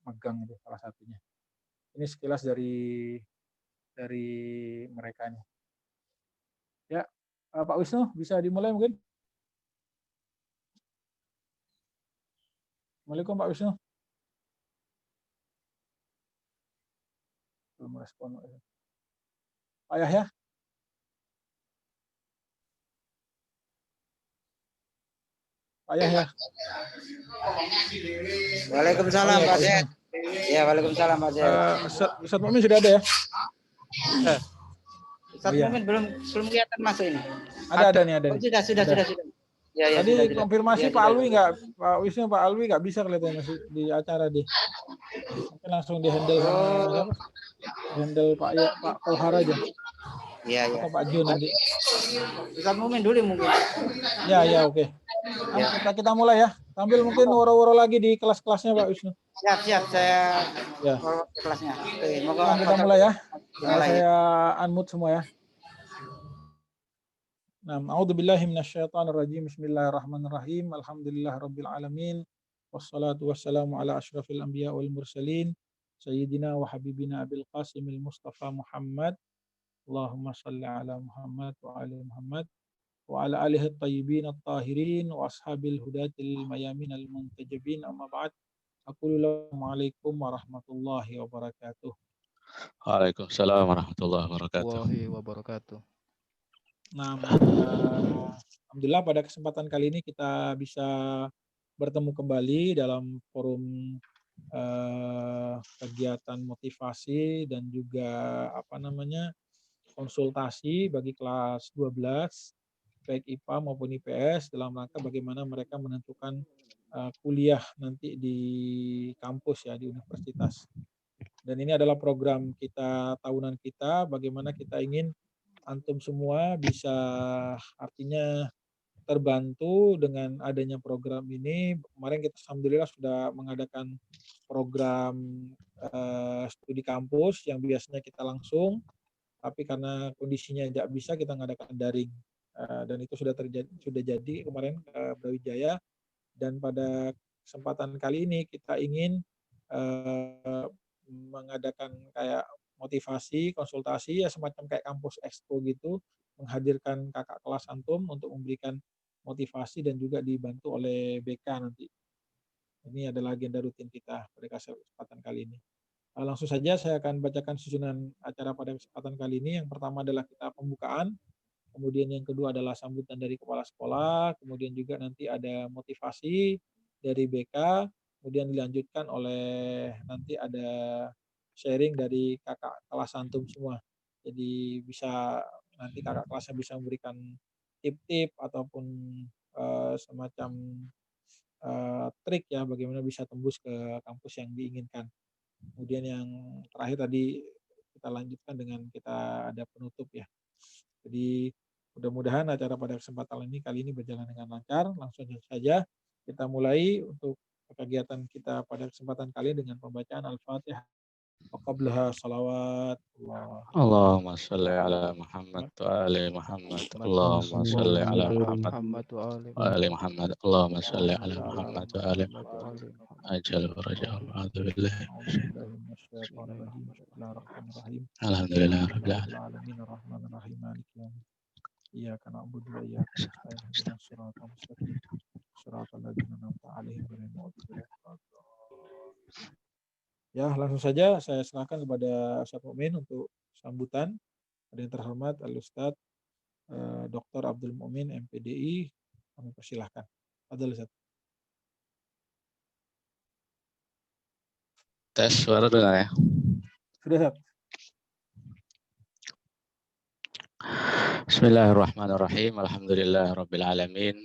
magang itu salah satunya. Ini sekilas dari mereka nih. Ya, Pak Wisnu bisa dimulai mungkin. Assalamualaikum Pak Wisnu. Belum respon. Pak Yahya. Pak Yahya. Waalaikumsalam Pak Zed. Ya, waalaikumsalam Pak Zed. Ustaz Mumin sudah ada ya? Ustaz Mumin belum kelihatan masuk ini. Ada nih. Sudah. Ya, tadi sudah. konfirmasi Pak Alwi nggak, Pak Wisnu, Pak Alwi nggak bisa kelihatan masih di acara di. Mungkin langsung di handle sama siapa? Handle Pak Kohar aja. Iya. Atau Pak Jo nanti. Ustaz Mumin dulu mungkin. Ya, oke. Kita mulai ya. Sambil mungkin woro-woro lagi di kelas-kelasnya Pak Wisnu. Siap, saya ya. Kelasnya. Oke, kita mulai ya. Saya unmute semua ya. A'udzubillahi minasyaitonirrajim. Bismillahirrahmanirrahim. Alhamdulillahirabbil alamin. Wassalatu wassalamu ala asyrafil anbiya wal mursalin. Sayyidina wa habibina Abil Qasimil Mustafa Muhammad. Allahumma shalli ala Muhammad wa ali Muhammad wa ala alihi at-tayyibin at-tahirin wa ashabil hudatil mayamin al-muntajibin, amma ba'd. Assalamualaikum warahmatullahi wabarakatuh. Waalaikumsalam warahmatullahi wabarakatuh. Alhamdulillah pada kesempatan kali ini kita bisa bertemu kembali dalam forum kegiatan motivasi dan juga konsultasi bagi kelas 12 baik IPA maupun IPS dalam rangka bagaimana mereka menentukan kuliah nanti di kampus ya, di universitas. Dan ini adalah program kita tahunan kita, bagaimana kita ingin antum semua bisa artinya terbantu dengan adanya program ini. Kemarin kita alhamdulillah sudah mengadakan program studi kampus yang biasanya kita langsung, tapi karena kondisinya tidak bisa kita mengadakan daring. Dan itu sudah jadi kemarin Brawijaya. Dan pada kesempatan kali ini kita ingin mengadakan kayak motivasi, konsultasi ya, semacam kayak kampus expo gitu, menghadirkan kakak kelas antum untuk memberikan motivasi dan juga dibantu oleh BK nanti. Ini adalah agenda rutin kita pada kesempatan kali ini. Langsung saja saya akan bacakan susunan acara pada kesempatan kali ini. Yang pertama adalah kita pembukaan, kemudian yang kedua adalah sambutan dari kepala sekolah, kemudian juga nanti ada motivasi dari BK, kemudian dilanjutkan oleh nanti ada sharing dari kakak kelas antum semua. Jadi bisa nanti kakak kelasnya bisa memberikan tip-tip ataupun semacam trik ya bagaimana bisa tembus ke kampus yang diinginkan. Kemudian yang terakhir tadi kita lanjutkan dengan kita ada penutup ya. Jadi mudah-mudahan acara pada kesempatan ini kali ini berjalan dengan lancar. Langsung saja kita mulai untuk kegiatan kita pada kesempatan kali dengan pembacaan Al-Fatihah. Waqablaha salawat. Allahumma salli ala Muhammad wa ali Muhammad. Allahumma salli ala Muhammad wa ali Muhammad. Allahumma salli ala Muhammad wa ali Muhammad. Ajal faraja wa a'udzu billahi Alhamdulillah rabbil alamin arrahmanir rahim maliki yaumiddin. Iyyaka na'budu wa iyyaka nasta'in. Ihdinas siratal mustaqim. Siratal ladzina an'amta 'alaihim ghairil maghdubi 'alaihim. Ya, langsung saja saya serahkan kepada Ustaz Mumin untuk sambutan. Yang terhormat Al-Ustaz Dr. Abdul Mumin MPDI, kami persilahkan. Fadhil Ustaz. Tes suara dengar ya? Sudah, Ustaz. Bismillahirrahmanirrahim. Alhamdulillahirabbil alamin.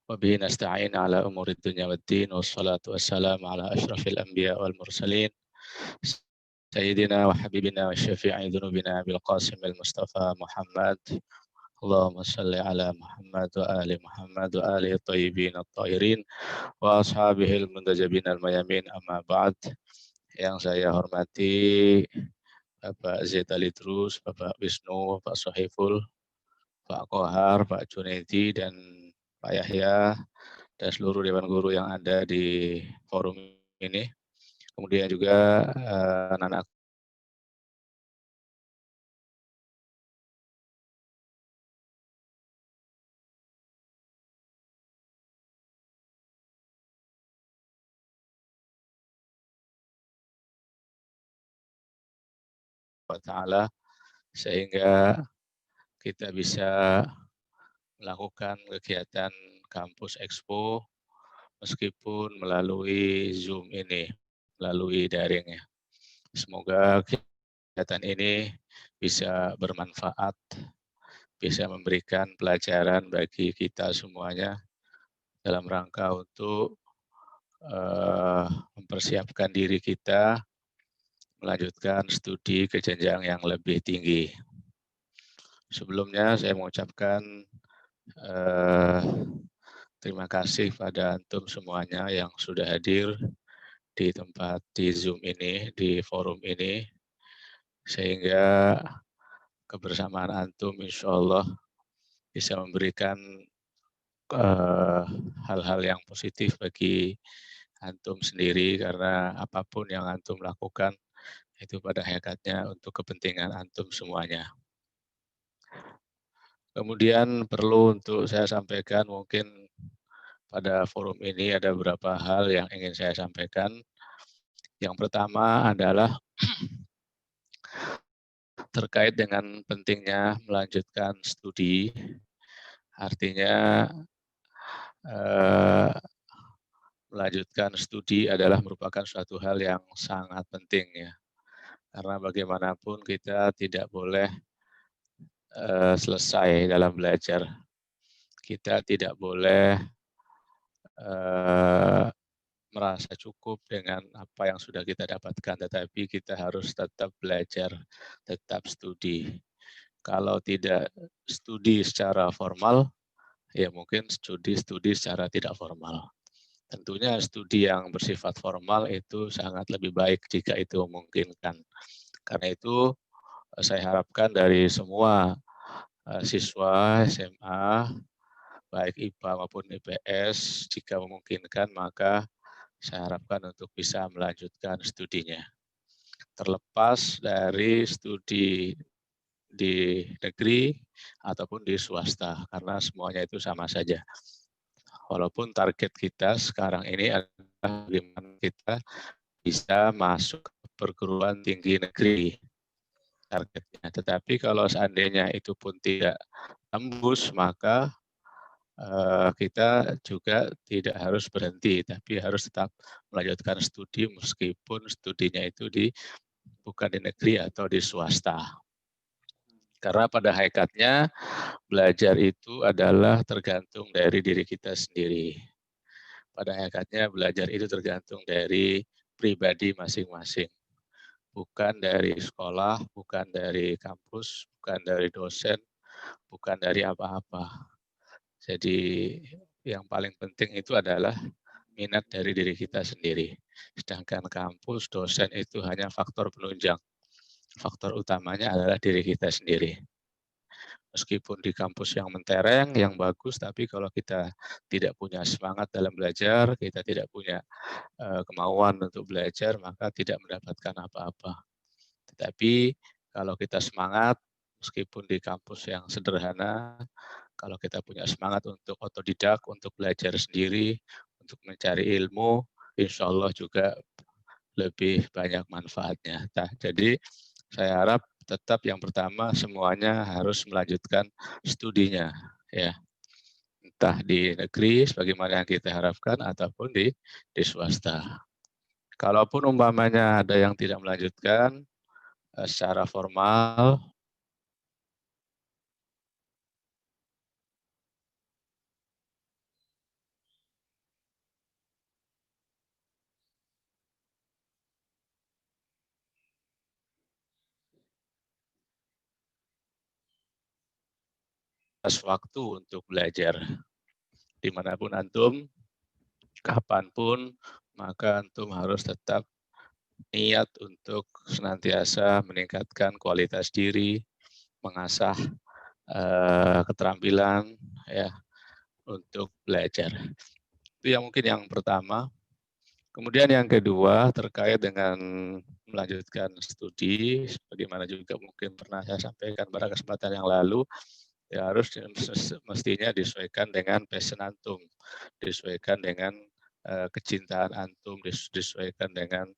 وبه نستعين على أمور الدنيا والدين والصلاة والسلام على أشرف الأنبياء والمرسلين سيدنا وحبيبنا وشفيع ذنوبنا أبي القاسم المصطفى محمد. اللهم صل على محمد وآل محمد وآله الطيبين الطاهرين وأصحابه المنتجبين الميامين, أما بعد. Yang saya hormati Bapak Zaid Alidrus, Bapak Wisnu, Pak Sohiful, Pak Kohar, Pak Junaidi, dan Pak Yahya, dan seluruh Dewan Guru yang ada di forum ini. Kemudian juga anak-anak Ta'ala sehingga kita bisa melakukan kegiatan kampus Expo meskipun melalui Zoom ini, melalui daring ya. Semoga kegiatan ini bisa bermanfaat, bisa memberikan pelajaran bagi kita semuanya dalam rangka untuk mempersiapkan diri kita melanjutkan studi ke jenjang yang lebih tinggi. Sebelumnya saya mengucapkan terima kasih pada antum semuanya yang sudah hadir di tempat di Zoom ini, di forum ini, sehingga kebersamaan antum insya Allah bisa memberikan hal-hal yang positif bagi antum sendiri, karena apapun yang antum lakukan itu pada hakikatnya untuk kepentingan antum semuanya. Kemudian perlu untuk saya sampaikan, mungkin pada forum ini ada beberapa hal yang ingin saya sampaikan. Yang pertama adalah terkait dengan pentingnya melanjutkan studi. Artinya melanjutkan studi adalah merupakan suatu hal yang sangat penting ya. Karena bagaimanapun kita tidak boleh selesai dalam belajar. Kita tidak boleh merasa cukup dengan apa yang sudah kita dapatkan, tetapi kita harus tetap belajar, tetap studi. Kalau tidak studi secara formal, ya mungkin studi secara tidak formal. Tentunya studi yang bersifat formal itu sangat lebih baik jika itu memungkinkan. Karena itu saya harapkan dari semua siswa SMA, baik IPA maupun IPS, jika memungkinkan maka saya harapkan untuk bisa melanjutkan studinya. Terlepas dari studi di negeri ataupun di swasta, karena semuanya itu sama saja. Walaupun target kita sekarang ini adalah bagaimana kita bisa masuk ke perguruan tinggi negeri targetnya. Tetapi kalau seandainya itu pun tidak tembus, maka kita juga tidak harus berhenti, tapi harus tetap melanjutkan studi meskipun studinya itu bukan di negeri atau di swasta. Karena pada hakikatnya belajar itu adalah tergantung dari diri kita sendiri. Pada hakikatnya belajar itu tergantung dari pribadi masing-masing. Bukan dari sekolah, bukan dari kampus, bukan dari dosen, bukan dari apa-apa. Jadi yang paling penting itu adalah minat dari diri kita sendiri. Sedangkan kampus, dosen itu hanya faktor penunjang. Faktor utamanya adalah diri kita sendiri. Meskipun di kampus yang mentereng, yang bagus, tapi kalau kita tidak punya semangat dalam belajar, kita tidak punya kemauan untuk belajar, maka tidak mendapatkan apa-apa. Tetapi kalau kita semangat, meskipun di kampus yang sederhana, kalau kita punya semangat untuk otodidak, untuk belajar sendiri, untuk mencari ilmu, insya Allah juga lebih banyak manfaatnya. Nah, jadi saya harap tetap yang pertama semuanya harus melanjutkan studinya, ya, entah di negeri sebagaimana yang kita harapkan ataupun di swasta. Kalaupun umpamanya ada yang tidak melanjutkan secara formal, waktu untuk belajar. Dimanapun antum, kapanpun, maka antum harus tetap niat untuk senantiasa meningkatkan kualitas diri, mengasah keterampilan ya untuk belajar. Itu yang mungkin yang pertama. Kemudian yang kedua terkait dengan melanjutkan studi, sebagaimana juga mungkin pernah saya sampaikan pada kesempatan yang lalu, ya harus mestinya disesuaikan dengan passion antum, disesuaikan dengan kecintaan antum, disesuaikan dengan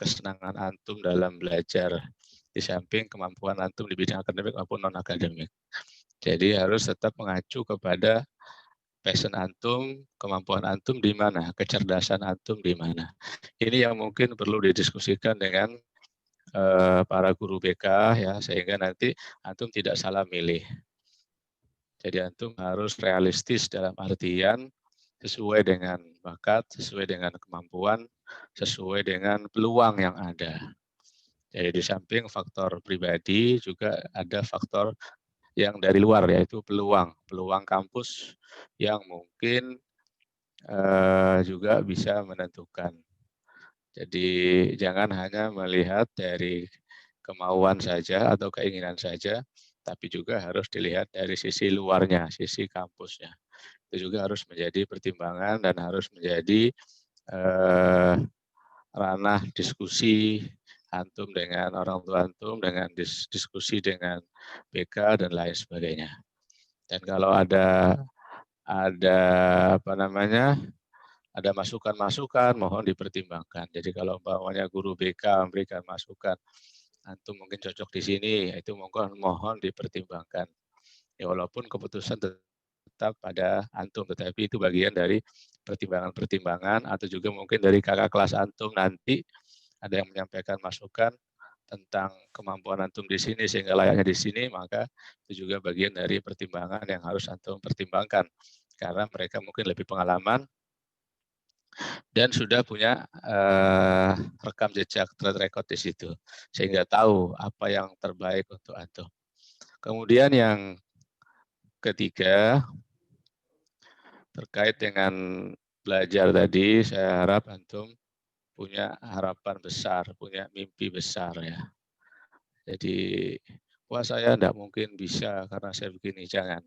kesenangan antum dalam belajar, di samping kemampuan antum di bidang akademik maupun non akademik. Jadi harus tetap mengacu kepada passion antum, kemampuan antum di mana, kecerdasan antum di mana. Ini yang mungkin perlu didiskusikan dengan para guru BK ya, sehingga nanti antum tidak salah milih. Jadi antum harus realistis dalam artian sesuai dengan bakat, sesuai dengan kemampuan, sesuai dengan peluang yang ada. Jadi di samping faktor pribadi juga ada faktor yang dari luar, yaitu peluang kampus yang mungkin juga bisa menentukan. Jadi jangan hanya melihat dari kemauan saja atau keinginan saja, tapi juga harus dilihat dari sisi luarnya, sisi kampusnya. Itu juga harus menjadi pertimbangan dan harus menjadi ranah diskusi antum dengan orang tua antum, dengan diskusi dengan BK dan lain sebagainya. Dan kalau ada ada masukan-masukan, mohon dipertimbangkan. Jadi kalau umpamanya guru BK memberikan masukan, antum mungkin cocok di sini, itu mohon dipertimbangkan. Ya walaupun keputusan tetap pada antum, tetapi itu bagian dari pertimbangan-pertimbangan atau juga mungkin dari kakak kelas antum nanti ada yang menyampaikan masukan tentang kemampuan antum di sini sehingga layaknya di sini, maka itu juga bagian dari pertimbangan yang harus antum pertimbangkan karena mereka mungkin lebih pengalaman dan sudah punya rekam jejak track record di situ sehingga tahu apa yang terbaik untuk antum. Kemudian yang ketiga terkait dengan belajar tadi, saya harap antum punya harapan besar, punya mimpi besar ya. Jadi, wah saya tidak mungkin bisa karena saya begini, jangan.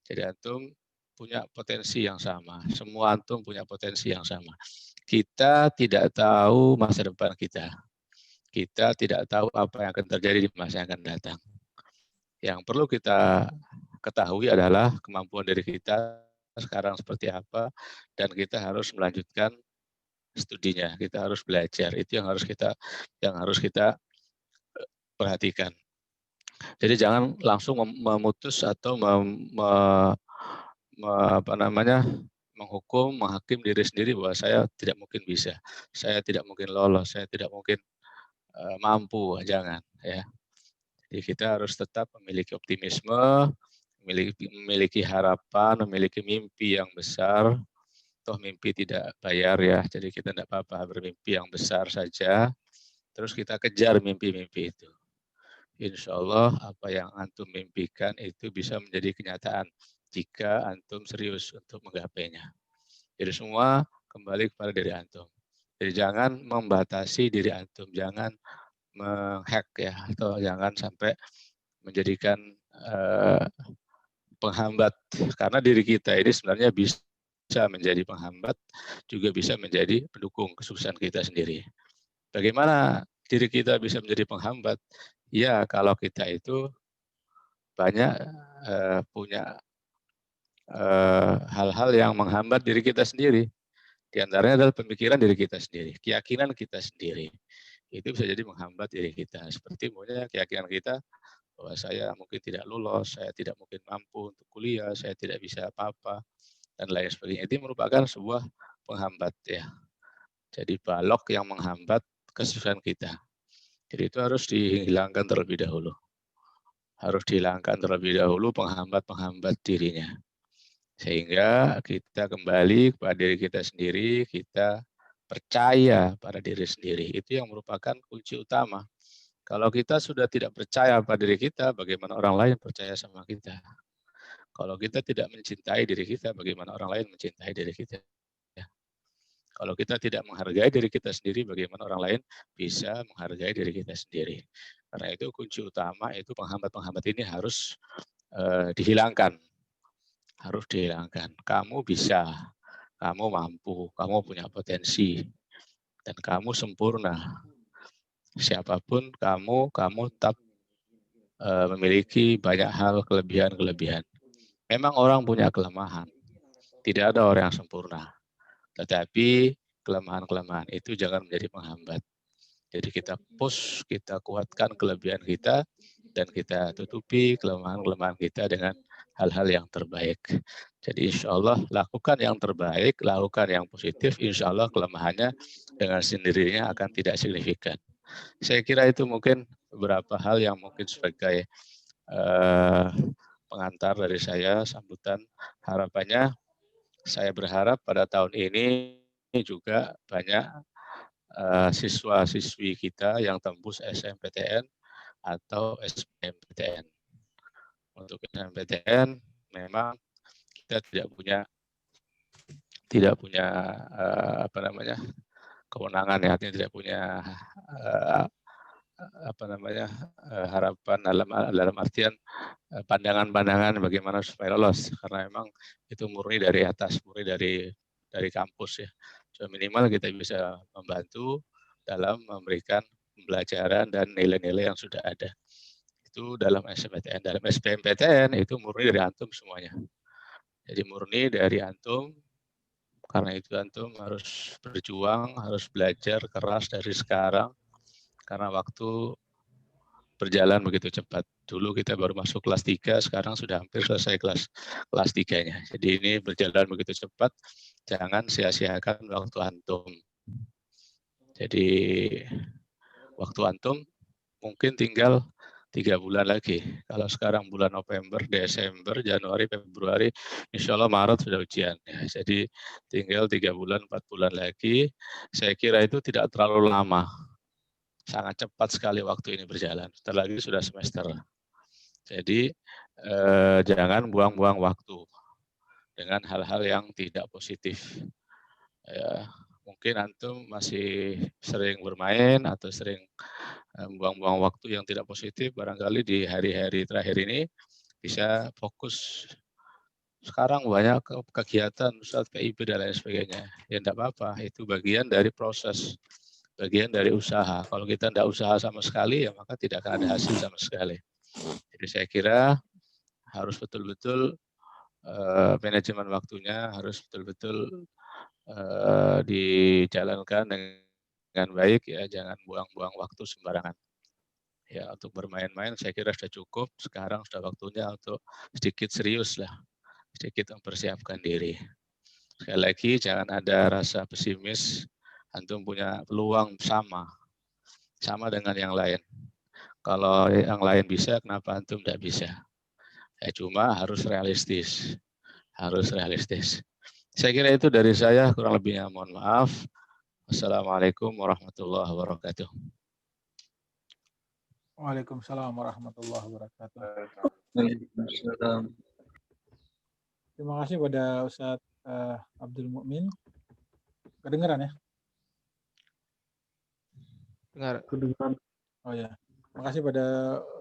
Jadi antum punya potensi yang sama, semua antum punya potensi yang sama. Kita tidak tahu masa depan kita. Kita tidak tahu apa yang akan terjadi di masa yang akan datang. Yang perlu kita ketahui adalah kemampuan diri kita sekarang seperti apa, dan kita harus melanjutkan studinya. Kita harus belajar. Itu yang harus kita perhatikan. Jadi jangan langsung memutus atau menghukum, menghakim diri sendiri bahwa saya tidak mungkin bisa, saya tidak mungkin lolos, saya tidak mungkin mampu, jangan ya. Jadi kita harus tetap memiliki optimisme, memiliki harapan, memiliki mimpi yang besar. Toh mimpi tidak bayar ya, jadi kita tidak apa-apa bermimpi yang besar saja. Terus kita kejar mimpi-mimpi itu. Insya Allah apa yang antum mimpikan itu bisa menjadi kenyataan jika antum serius untuk menggapainya. Jadi semua kembali kepada diri antum. Jadi jangan membatasi diri antum, jangan menghack ya, atau jangan sampai menjadikan penghambat. Karena diri kita ini sebenarnya bisa menjadi penghambat, juga bisa menjadi pendukung kesuksesan kita sendiri. Bagaimana diri kita bisa menjadi penghambat? Ya, kalau kita itu banyak punya hal-hal yang menghambat diri kita sendiri. Di antaranya adalah pemikiran diri kita sendiri, keyakinan kita sendiri. Itu bisa jadi menghambat diri kita. Seperti punya keyakinan kita bahwa saya mungkin tidak lulus, saya tidak mungkin mampu untuk kuliah, saya tidak bisa apa-apa, dan lain sebagainya. Itu merupakan sebuah penghambat ya. Jadi balok yang menghambat kesuksesan kita. Jadi itu harus dihilangkan terlebih dahulu. Harus dihilangkan terlebih dahulu penghambat-penghambat dirinya. Sehingga kita kembali kepada diri kita sendiri, kita percaya pada diri sendiri. Itu yang merupakan kunci utama. Kalau kita sudah tidak percaya pada diri kita, bagaimana orang lain percaya sama kita? Kalau kita tidak mencintai diri kita, bagaimana orang lain mencintai diri kita? Kalau kita tidak menghargai diri kita sendiri, bagaimana orang lain bisa menghargai diri kita sendiri? Karena itu kunci utama itu penghambat-penghambat ini harus dihilangkan. Harus dihilangkan. Kamu bisa. kamu mampu, kamu punya potensi, dan kamu sempurna. Siapapun kamu tetap memiliki banyak hal kelebihan-kelebihan. Memang orang punya kelemahan, tidak ada orang yang sempurna. Tetapi kelemahan-kelemahan itu jangan menjadi penghambat. Jadi kita push, kita kuatkan kelebihan kita, dan kita tutupi kelemahan-kelemahan kita dengan hal-hal yang terbaik. Jadi insya Allah lakukan yang terbaik, lakukan yang positif, insya Allah kelemahannya dengan sendirinya akan tidak signifikan. Saya kira itu mungkin beberapa hal yang mungkin sebagai pengantar dari saya, sambutan. Harapannya saya berharap pada tahun ini juga banyak siswa-siswi kita yang tembus SNMPTN atau SBMPTN. Untuk SNMPTN memang kita tidak punya kewenangan, ya, artinya tidak punya harapan dalam artian pandangan-pandangan bagaimana supaya lolos, karena memang itu murni dari atas, murni dari kampus, ya. So, minimal kita bisa membantu dalam memberikan pembelajaran dan nilai-nilai yang sudah ada. Itu dalam SNMPTN. Dalam SBMPTN itu murni dari antum semuanya. Jadi murni dari antum, karena itu antum harus berjuang, harus belajar keras dari sekarang, karena waktu berjalan begitu cepat. Dulu kita baru masuk kelas 3, sekarang sudah hampir selesai kelas 3-nya. Jadi ini berjalan begitu cepat, jangan sia-siakan waktu antum. Jadi waktu antum mungkin tinggal 3 bulan lagi. Kalau sekarang bulan November, Desember, Januari, Februari, insya Allah Maret sudah ujian. Ya, jadi tinggal 3 bulan, 4 bulan lagi. Saya kira itu tidak terlalu lama. Sangat cepat sekali waktu ini berjalan. Sebentar lagi sudah semester. Jadi jangan buang-buang waktu dengan hal-hal yang tidak positif. Ya, mungkin antum masih sering bermain atau sering buang-buang waktu yang tidak positif, barangkali di hari-hari terakhir ini bisa fokus. Sekarang banyak kegiatan, Ustadz, PIP dan lain sebagainya. Ya enggak apa-apa, itu bagian dari proses, bagian dari usaha. Kalau kita enggak usaha sama sekali, ya maka tidak akan ada hasil sama sekali. Jadi saya kira harus betul-betul manajemen waktunya harus betul-betul dijalankan dengan baik, ya, jangan buang-buang waktu sembarangan. Ya, untuk bermain-main saya kira sudah cukup. Sekarang sudah waktunya untuk sedikit serius lah, sedikit mempersiapkan diri. Sekali lagi jangan ada rasa pesimis. Antum punya peluang sama dengan yang lain. Kalau yang lain bisa, kenapa antum tidak bisa? Ya, cuma harus realistis. Harus realistis. Saya kira itu dari saya, kurang lebihnya mohon maaf. Wassalamualaikum warahmatullahi wabarakatuh. Waalaikumsalam warahmatullahi wabarakatuh. Waalaikumsalam. Terima kasih pada Ustadz Abdul Mukmin. Kedengeran ya? Kedengaran. Oh ya. Terima kasih pada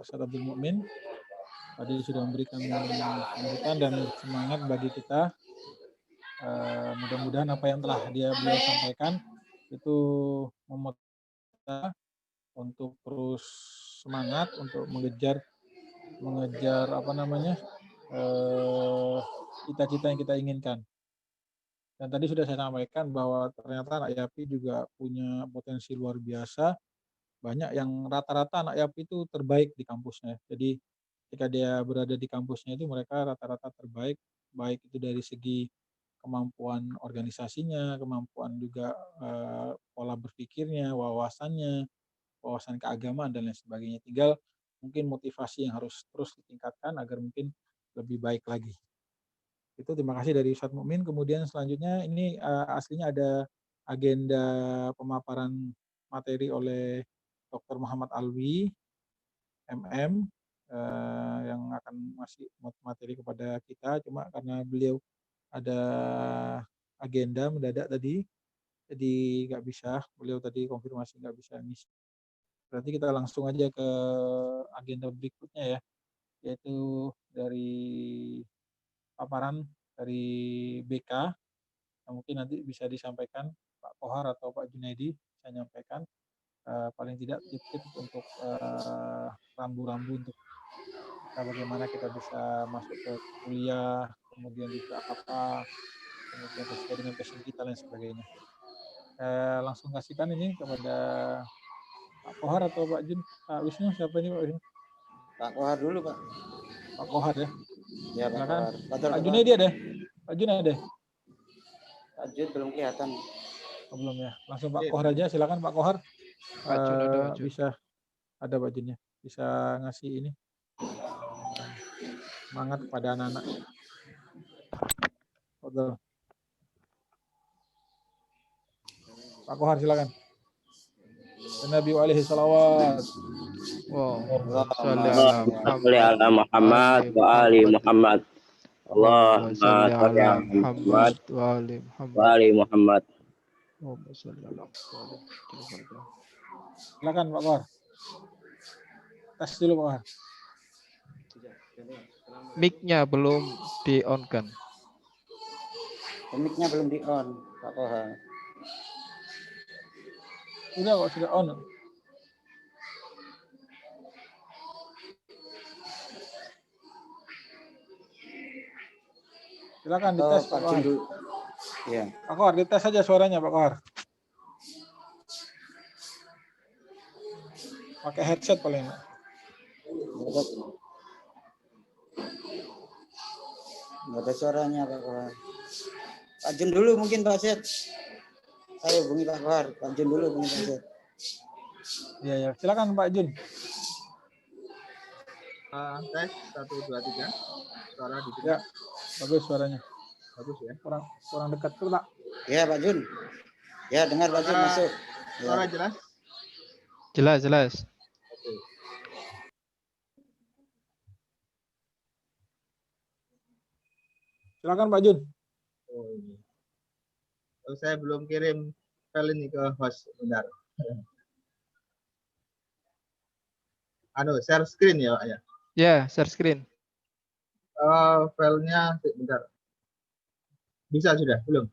Ustadz Abdul Mukmin. Tadi sudah memberikan sambutan dan semangat bagi kita. Mudah-mudahan apa yang telah beliau sampaikan itu memotivasi kita untuk terus semangat untuk mengejar cita-cita yang kita inginkan. Dan tadi sudah saya sampaikan bahwa ternyata anak Yapi juga punya potensi luar biasa. Banyak yang rata-rata anak Yapi itu terbaik di kampusnya. Jadi ketika dia berada di kampusnya itu mereka rata-rata terbaik, baik itu dari segi kemampuan organisasinya, kemampuan juga pola berpikirnya, wawasan keagamaan dan lain sebagainya. Tinggal mungkin motivasi yang harus terus ditingkatkan agar mungkin lebih baik lagi. Itu terima kasih dari Ustadz Mukmin. Kemudian selanjutnya ini aslinya ada agenda pemaparan materi oleh Dr. Muhammad Alwi, MM, yang akan masih materi kepada kita. Cuma karena beliau ada agenda mendadak tadi, jadi nggak bisa. Beliau tadi konfirmasi nggak bisa ngisi. Berarti kita langsung aja ke agenda berikutnya ya, yaitu dari paparan dari BK Nah, mungkin nanti bisa disampaikan Pak Kohar atau Pak Junaidi, saya nyampaikan paling tidak tips-tips untuk rambu-rambu untuk kita bagaimana kita bisa masuk ke kuliah, kemudian juga apa, kemudian sesuai dengan passion kita dan sebagainya. Langsung kasihkan ini kepada Pak Kohar atau Pak Jun, Pak Wisnu, siapa ini Pak Wisnu? Pak Kohar dulu, Pak. Pak Kohar ya. Ya, Pak Silakan. Kohar. Pak Junaidi ada? Pak Jun ada? Pak Jun belum kelihatan. Oh, belum ya. Langsung Pak Kohar aja, silakan Pak Kohar. Pak Jun ada, Pak Jun. Bisa ada Pak Junnya. Bisa ngasih ini semangat kepada anak-anak. Betul. Pak Kohar silakan. Nabi alaihi salawat. Wow. Salli ala Muhammad wa ali Muhammad. Allahumma salli ala Muhammad wa ali Muhammad. Silakan Pak Kohar. Tes dulu Pak Kohar. Mic-nya belum di-on kan? Mic-nya belum di-on, Pak Kohar. Sudah kok, sudah on. Silakan dites Pak Kohar. Ya. Pak Kohar dites saja suaranya Pak Kohar. Pakai headset paling enak. Nggak ada suaranya Pak Kohar. Pak Jun dulu mungkin Pak Set. Saya hubungi Pak Kohar. Pak Jun dulu hubungi Pak Set. Iya ya, silakan Pak Jun. Tes 1 2 3. Suara di sini. Ya, bagus suaranya. Bagus ya. Kurang dekat tuh Pak. Ya Pak Jun. Ya dengar Pak Jun masuk. Suara Ya. jelas? Jelas. Oke. Silakan Pak Jun. Oh ini. Oh, saya belum kirim file ini ke host, bentar. Share screen ya Pak ya. Ya, share screen. Filenya bentar. Bisa sudah? Belum?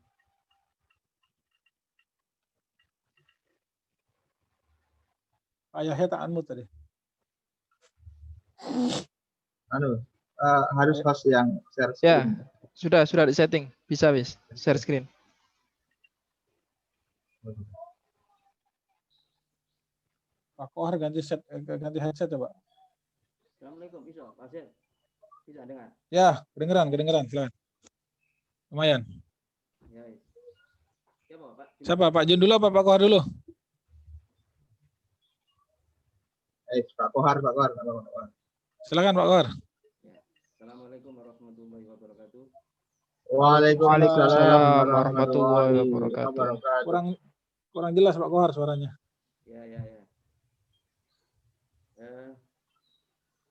Pak Yahya tak unmute tadi. Harus host yang share Ya, screen. sudah di setting. Bisa wis, share screen. Pak Kohar ganti headset ya Pak. Assalamualaikum, bisa Pak Set. Bisa dengar? Ya, kedengeran, silakan. Lumayan. Ya. Siapa Pak? Siapa? Pak Jun dulu apa Pak Kohar dulu? Pak Kohar. Silakan Pak Kohar. Assalamualaikum warahmatullahi wabarakatuh. Waalaikumsalam warahmatullahi wabarakatuh. Kurang jelas Pak Kohar suaranya. Ya.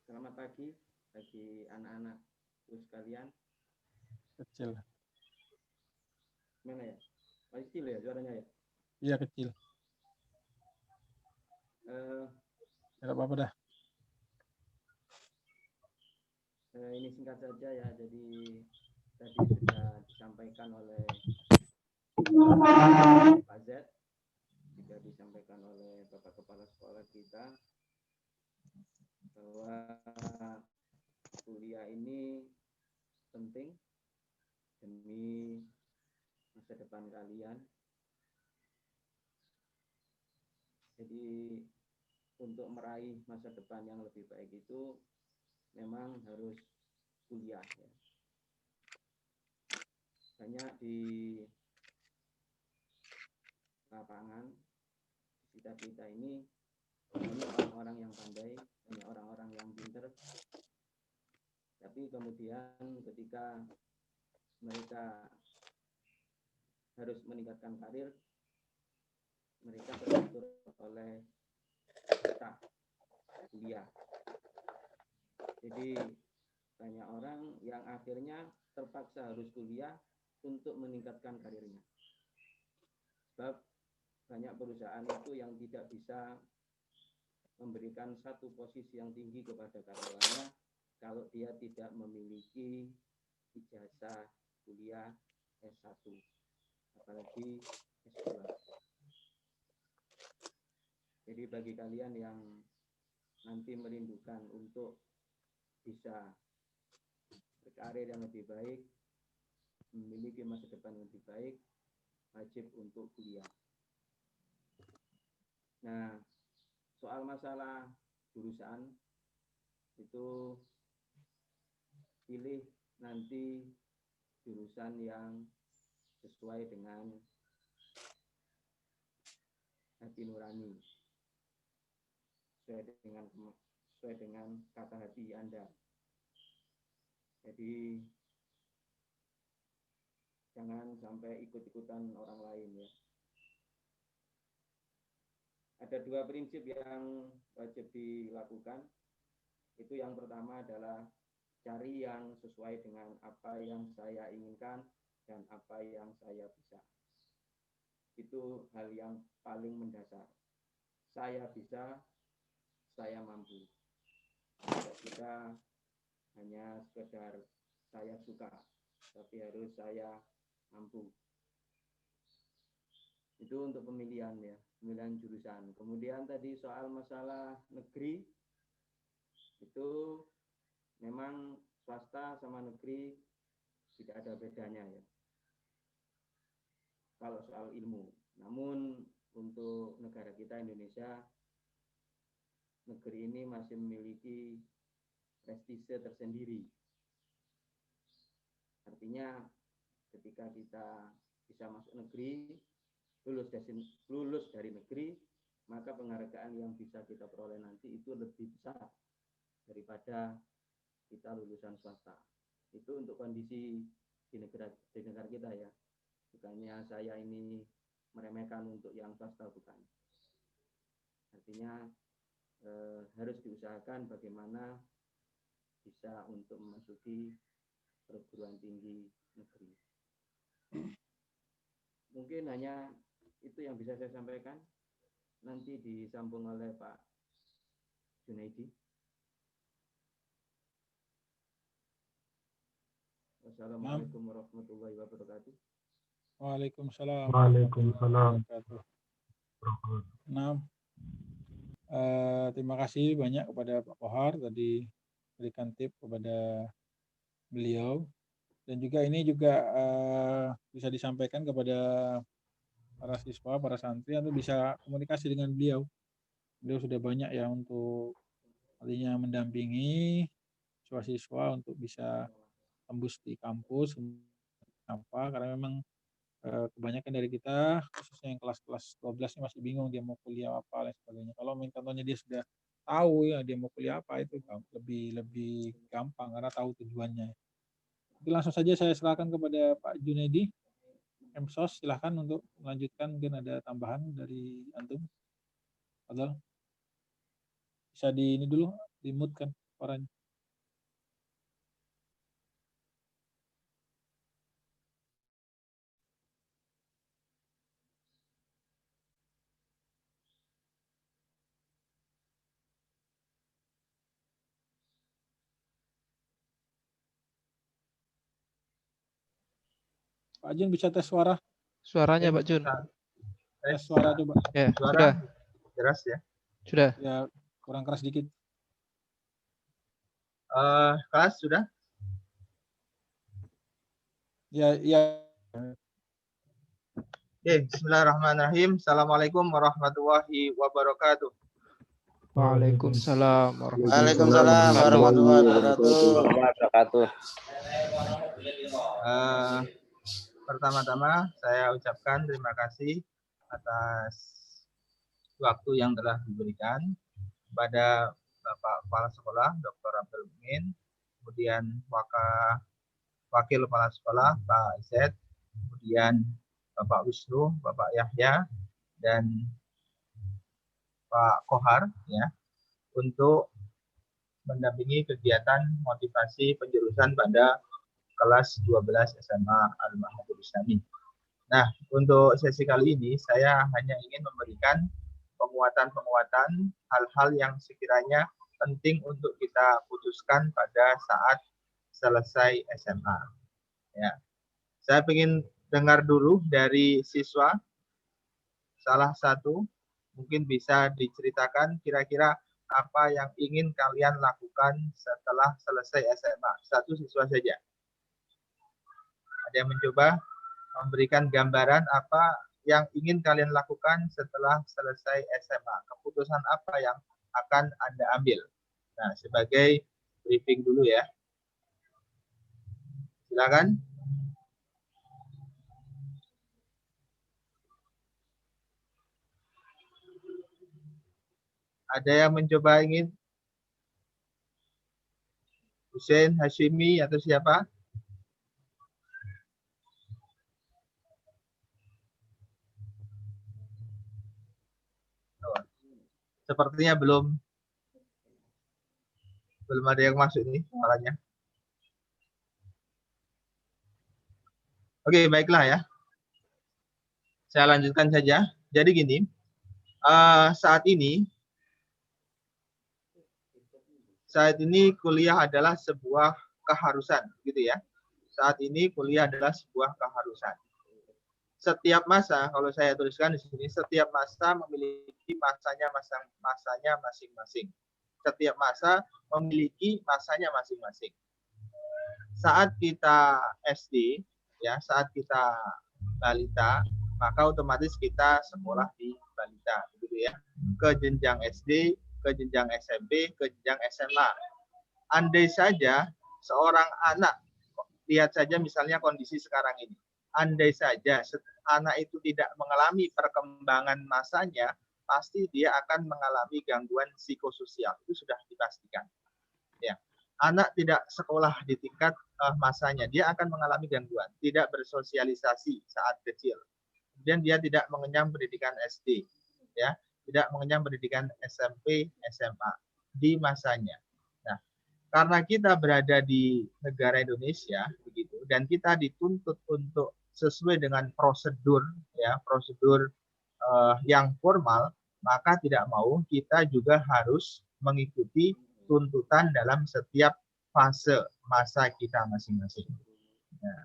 Selamat pagi bagi anak-anak sekalian. Kecil. Mana ya? Masih kecil ya suaranya ya? Iya kecil. Tidak apa-apa dah. Ini singkat saja ya. Jadi tadi sudah disampaikan oleh Pak Z, juga disampaikan oleh Bapak Kepala Sekolah kita bahwa kuliah ini penting demi masa depan kalian. Jadi untuk meraih masa depan yang lebih baik itu memang harus kuliah ya. Banyak di lapangan kita ini banyak orang-orang yang pandai, banyak orang-orang yang pintar, tapi kemudian ketika mereka harus meningkatkan karir, mereka terbentur oleh kita kuliah. Jadi banyak orang yang akhirnya terpaksa harus kuliah untuk meningkatkan karirnya. Sebab banyak perusahaan itu yang tidak bisa memberikan satu posisi yang tinggi kepada karyawannya kalau dia tidak memiliki ijazah kuliah S1. apalagi S2. Jadi bagi kalian yang nanti merindukan untuk bisa berkarir yang lebih baik, memiliki masa depan yang lebih baik, wajib untuk kuliah. Nah, soal masalah jurusan itu pilih nanti jurusan yang sesuai dengan hati nurani, sesuai dengan kata hati Anda. Jadi jangan sampai ikut-ikutan orang lain ya. Ada 2 prinsip yang wajib dilakukan. Itu yang pertama adalah cari yang sesuai dengan apa yang saya inginkan dan apa yang saya bisa. Itu hal yang paling mendasar. Saya bisa, saya mampu. Tidak bisa hanya sekedar saya suka, tapi harus saya mampu. Itu untuk pemilihan ya, pemilihan jurusan. Kemudian tadi soal masalah negeri, itu memang swasta sama negeri tidak ada bedanya ya, kalau soal ilmu. Namun untuk negara kita Indonesia, negeri ini masih memiliki prestise tersendiri. Artinya ketika kita bisa masuk negeri, lulus dari negeri, maka penghargaan yang bisa kita peroleh nanti itu lebih besar daripada kita lulusan swasta. Itu untuk kondisi di negara kita ya. Bukannya saya ini meremehkan untuk yang swasta, bukan. Artinya harus diusahakan bagaimana bisa untuk memasuki perguruan tinggi negeri. Mungkin hanya itu yang bisa saya sampaikan. Nanti disambung oleh Pak Junaidi. Wassalamualaikum warahmatullahi wabarakatuh. Waalaikumsalam. Waalaikumsalam. Nah, terima kasih banyak kepada Pak Kohar tadi berikan tip kepada beliau, dan juga ini juga bisa disampaikan kepada para siswa, para santri, atau bisa komunikasi dengan beliau. Beliau sudah banyak ya untuk artinya mendampingi siswa-siswa untuk bisa tembus di kampus. Kenapa? Karena memang kebanyakan dari kita, khususnya yang kelas-kelas 12 ini masih bingung dia mau kuliah apa dan sebagainya. Kalau contohnya dia sudah tahu ya dia mau kuliah apa, itu lebih gampang karena tahu tujuannya. Jadi langsung saja saya serahkan kepada Pak Junaidi, MSOS, silahkan untuk melanjutkan, mungkin ada tambahan dari antum. Padahal bisa di ini dulu, di-mute kan suaranya. Pak Jun bisa tes suara? Suaranya Pak Jun. Tes suara coba. Ya, Suara sudah. jelas ya. Sudah. Ya, kurang keras dikit. Kelas sudah? Ya. Oke, bismillahirrahmanirrahim. Assalamualaikum warahmatullahi wabarakatuh. Waalaikumsalam Waalaikumsalam warahmatullahi wabarakatuh. Pertama-tama saya ucapkan terima kasih atas waktu yang telah diberikan kepada Bapak Kepala Sekolah Dr. Abdul Mumin, kemudian Wakil Kepala Sekolah Pak Izet, kemudian Bapak Wisnu, Bapak Yahya, dan Pak Kohar ya, untuk mendampingi kegiatan motivasi penjurusan pada kelas 12 SMA Al-Mahadul Islami. Nah, untuk sesi kali ini saya hanya ingin memberikan penguatan-penguatan hal-hal yang sekiranya penting untuk kita putuskan pada saat selesai SMA. Ya, saya ingin dengar dulu dari siswa salah satu, mungkin bisa diceritakan kira-kira apa yang ingin kalian lakukan setelah selesai SMA. Satu siswa saja. Ada yang mencoba memberikan gambaran apa yang ingin kalian lakukan setelah selesai SMA. Keputusan apa yang akan Anda ambil. Nah, sebagai briefing dulu ya. Silakan. Ada yang mencoba ingin? Hussein, Hashimi, atau siapa? Sepertinya belum ada yang masuk nih suaranya. Oke, baiklah ya. Saya lanjutkan saja. Jadi gini, saat ini kuliah adalah sebuah keharusan, gitu ya. Saat ini kuliah adalah sebuah keharusan. Setiap masa, kalau saya tuliskan di sini, setiap masa memiliki masanya masing-masing. Setiap masa memiliki masanya masing-masing. Saat kita SD, ya, saat kita balita, maka otomatis kita sekolah di balita, gitu ya. Ke jenjang SD, ke jenjang SMP, ke jenjang SMA. Andai saja seorang anak, lihat saja misalnya kondisi sekarang ini. Andai saja anak itu tidak mengalami perkembangan masanya, pasti dia akan mengalami gangguan psikososial. Itu sudah dipastikan. Ya. Anak tidak sekolah di tingkat masanya, dia akan mengalami gangguan, tidak bersosialisasi saat kecil. Kemudian dia tidak mengenyam pendidikan SD, ya, tidak mengenyam pendidikan SMP, SMA di masanya. Nah, karena kita berada di negara Indonesia begitu, dan kita dituntut untuk sesuai dengan prosedur, ya, prosedur yang formal, maka tidak mau kita juga harus mengikuti tuntutan dalam setiap fase masa kita masing-masing. Nah,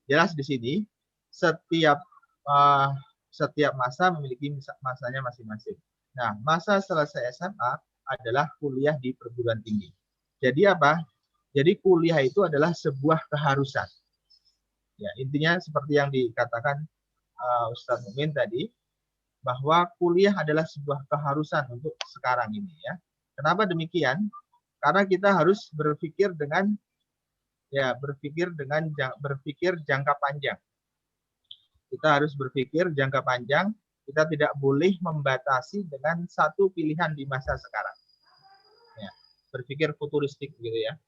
jelas di sini setiap masa memiliki masanya masing-masing. Nah, masa selesai SMA adalah kuliah di perguruan tinggi. Jadi apa? Jadi kuliah itu adalah sebuah keharusan. Ya, intinya seperti yang dikatakan Ustadz Mumin tadi, bahwa kuliah adalah sebuah keharusan untuk sekarang ini, ya. Kenapa demikian? Karena kita harus berpikir jangka panjang. Kita harus berpikir jangka panjang. Kita tidak boleh membatasi dengan satu pilihan di masa sekarang. Ya, berpikir futuristik gitu ya.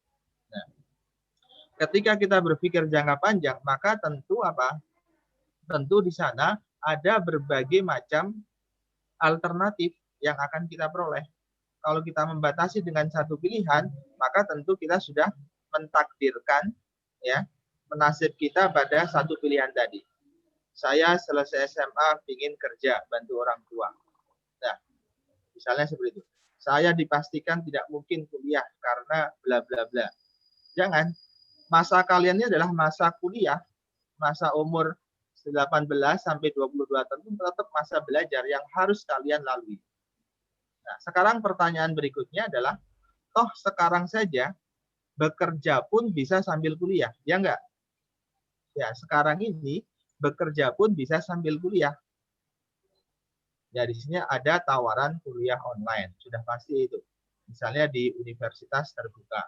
Nah, ketika kita berpikir jangka panjang, maka tentu apa? Tentu di sana ada berbagai macam alternatif yang akan kita peroleh. Kalau kita membatasi dengan satu pilihan, maka tentu kita sudah mentakdirkan, ya, menasib kita pada satu pilihan tadi. Saya selesai SMA ingin kerja, bantu orang tua. Nah, misalnya seperti itu. Saya dipastikan tidak mungkin kuliah karena bla bla bla. Jangan. Masa kalian ini adalah masa kuliah, masa umur 18 sampai 22 tahun, tetap masa belajar yang harus kalian lalui. Nah, sekarang pertanyaan berikutnya adalah, toh sekarang saja bekerja pun bisa sambil kuliah, ya enggak? Ya, sekarang ini bekerja pun bisa sambil kuliah. Ya, di sini ada tawaran kuliah online, sudah pasti itu. Misalnya di universitas terbuka.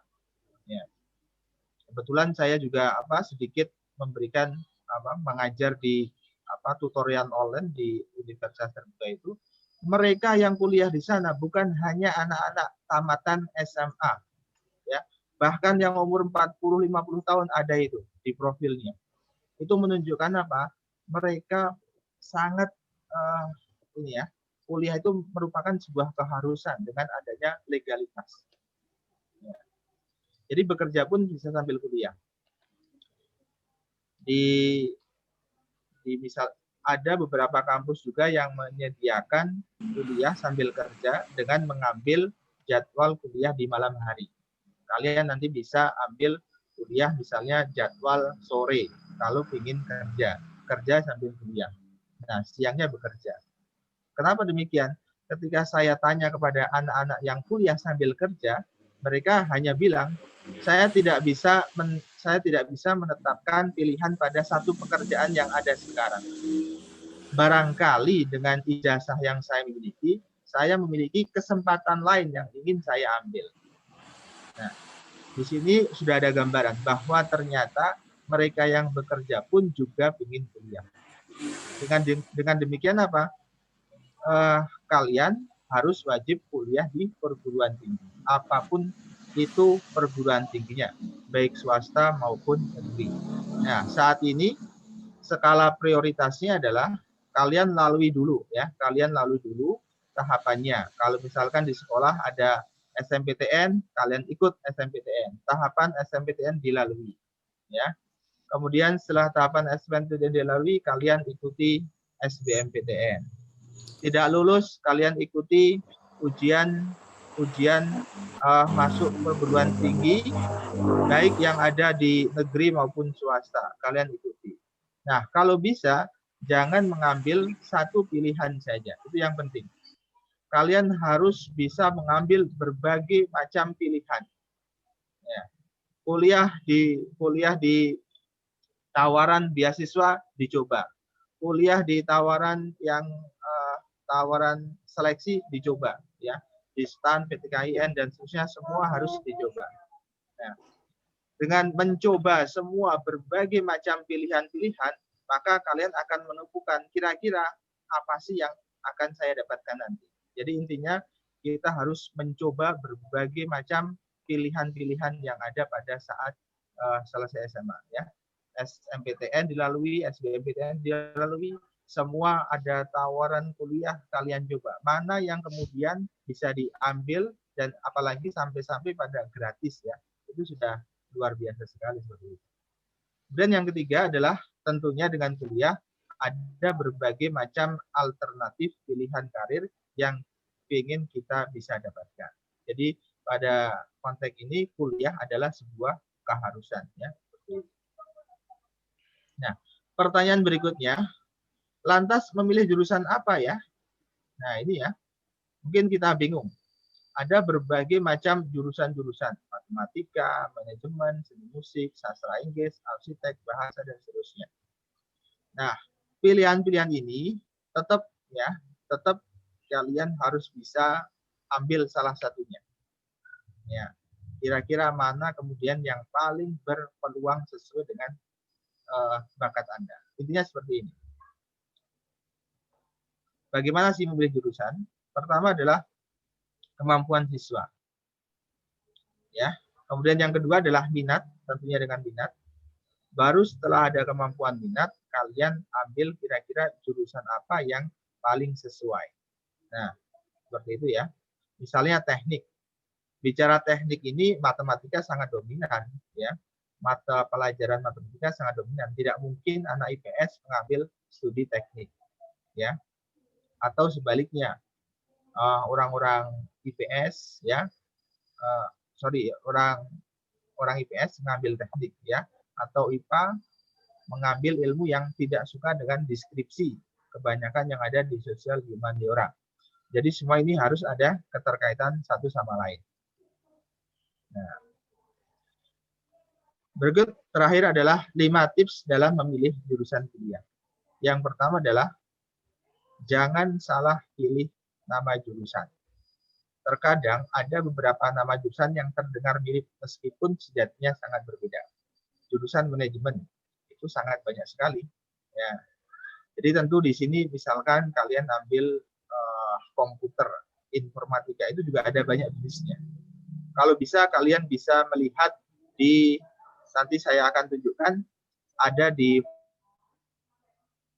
Ya. Kebetulan saya juga sedikit memberikan mengajar di tutorial online di universitas terbuka itu. Mereka yang kuliah di sana bukan hanya anak-anak tamatan SMA, ya, bahkan yang umur 40-50 tahun ada itu di profilnya. Itu menunjukkan apa? Mereka sangat kuliah itu merupakan sebuah keharusan dengan adanya legalitas. Ya. Jadi bekerja pun bisa sambil kuliah. Di misal ada beberapa kampus juga yang menyediakan kuliah sambil kerja dengan mengambil jadwal kuliah di malam hari. Kalian nanti bisa ambil kuliah misalnya jadwal sore kalau ingin kerja bekerja sambil kuliah. Nah, siangnya bekerja. Kenapa demikian? Ketika saya tanya kepada anak-anak yang kuliah sambil kerja, mereka hanya bilang, saya tidak bisa menetapkan pilihan pada satu pekerjaan yang ada sekarang. Barangkali dengan ijazah yang saya memiliki kesempatan lain yang ingin saya ambil. Nah, di sini sudah ada gambaran bahwa ternyata mereka yang bekerja pun juga ingin kuliah. Dengan demikian apa? Kalian harus wajib kuliah di perguruan tinggi. Apapun itu perguruan tingginya, baik swasta maupun negeri. Nah, saat ini skala prioritasnya adalah kalian lalui dulu ya, tahapannya. Kalau misalkan di sekolah ada SMPTN, kalian ikut SMPTN. Tahapan SMPTN dilalui ya. Kemudian setelah tahapan SMPTN dilalui, kalian ikuti SBMPTN. Tidak lulus, kalian ikuti ujian masuk perguruan tinggi, baik yang ada di negeri maupun swasta, kalian ikuti. Nah, kalau bisa, jangan mengambil satu pilihan saja. Itu yang penting. Kalian harus bisa mengambil berbagai macam pilihan. Ya. Kuliah di tawaran beasiswa dicoba. Kuliah di tawaran seleksi dicoba. Ya. Di STAN, PTKIN, dan seterusnya semua harus dicoba. Nah, dengan mencoba semua berbagai macam pilihan-pilihan, maka kalian akan menentukan kira-kira apa sih yang akan saya dapatkan nanti. Jadi intinya kita harus mencoba berbagai macam pilihan-pilihan yang ada pada saat selesai SMA. Ya. SMPTN dilalui, SBMPTN dilalui, semua ada tawaran kuliah, kalian coba. Mana yang kemudian bisa diambil, dan apalagi sampai-sampai pada gratis ya. Itu sudah luar biasa sekali seperti itu. Dan yang ketiga adalah tentunya dengan kuliah ada berbagai macam alternatif pilihan karir yang ingin kita bisa dapatkan. Jadi pada konteks ini kuliah adalah sebuah keharusan ya. Nah, pertanyaan berikutnya, lantas memilih jurusan apa ya? Nah, ini ya. Mungkin kita bingung. Ada berbagai macam jurusan-jurusan, matematika, manajemen, seni musik, sastra Inggris, arsitek, bahasa, dan seterusnya. Nah, pilihan-pilihan ini tetap kalian harus bisa ambil salah satunya. Ya, kira-kira mana kemudian yang paling berpeluang sesuai dengan bakat Anda. Intinya seperti ini. Bagaimana sih memilih jurusan? Pertama adalah kemampuan siswa. Ya. Kemudian yang kedua adalah minat, tentunya dengan minat. Baru setelah ada kemampuan minat, kalian ambil kira-kira jurusan apa yang paling sesuai. Nah, seperti itu ya. Misalnya teknik. Bicara teknik ini matematika sangat dominan ya. Mata pelajaran matematika sangat dominan. Tidak mungkin anak IPS mengambil studi teknik. Ya. Atau sebaliknya. Orang-orang IPS ya, orang IPS mengambil teknik ya, atau IPA mengambil ilmu yang tidak suka dengan deskripsi, kebanyakan yang ada di sosial humaniora. Jadi semua ini harus ada keterkaitan satu sama lain. Nah, berikut terakhir adalah 5 tips dalam memilih jurusan kuliah. Yang pertama adalah jangan salah pilih nama jurusan. Terkadang ada beberapa nama jurusan yang terdengar mirip meskipun sejatinya sangat berbeda. Jurusan manajemen itu sangat banyak sekali. Ya. Jadi tentu di sini misalkan kalian ambil komputer, informatika, itu juga ada banyak jenisnya. Kalau bisa kalian bisa melihat nanti saya akan tunjukkan ada di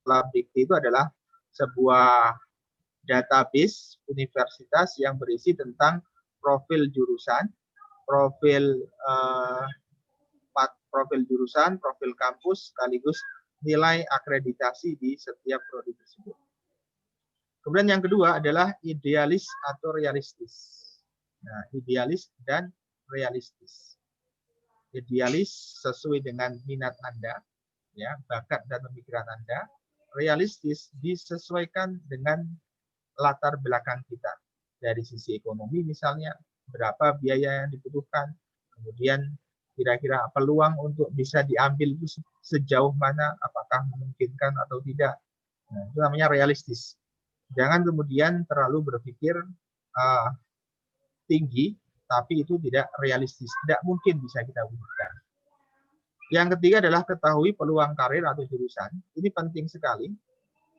Labdikti, itu adalah sebuah database universitas yang berisi tentang profil jurusan, profil jurusan, profil kampus, sekaligus nilai akreditasi di setiap prodi tersebut. Kemudian yang kedua adalah idealis atau realistis. Nah, idealis dan realistis. Idealis sesuai dengan minat Anda, ya, bakat dan pemikiran Anda, realistis, disesuaikan dengan latar belakang kita. Dari sisi ekonomi misalnya, berapa biaya yang dibutuhkan, kemudian kira-kira peluang untuk bisa diambil itu sejauh mana, apakah memungkinkan atau tidak. Nah, itu namanya realistis. Jangan kemudian terlalu berpikir tinggi, tapi itu tidak realistis, tidak mungkin bisa kita wujudkan. Yang ketiga adalah ketahui peluang karir atau jurusan. Ini penting sekali.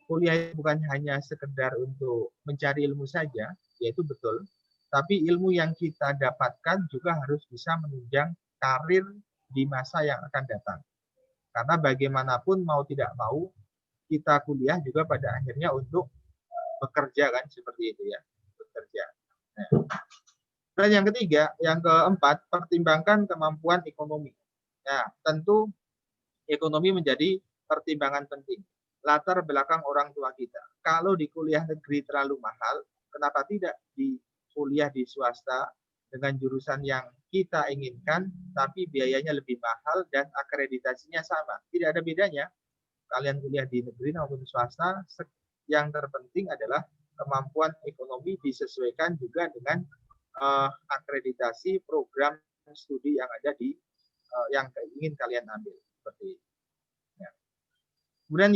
Kuliah bukan hanya sekedar untuk mencari ilmu saja, yaitu betul, tapi ilmu yang kita dapatkan juga harus bisa menunjang karir di masa yang akan datang. Karena bagaimanapun mau tidak mau, kita kuliah juga pada akhirnya untuk bekerja kan, seperti itu ya, bekerja. Nah. Dan yang ketiga, yang keempat, pertimbangkan kemampuan ekonomi. Nah, tentu ekonomi menjadi pertimbangan penting. Latar belakang orang tua kita. Kalau di kuliah negeri terlalu mahal, kenapa tidak di kuliah di swasta dengan jurusan yang kita inginkan, tapi biayanya lebih mahal dan akreditasinya sama. Tidak ada bedanya. Kalian kuliah di negeri maupun di swasta, yang terpenting adalah kemampuan ekonomi disesuaikan juga dengan akreditasi program studi yang ada di yang ingin kalian ambil. Seperti itu. Ya. Kemudian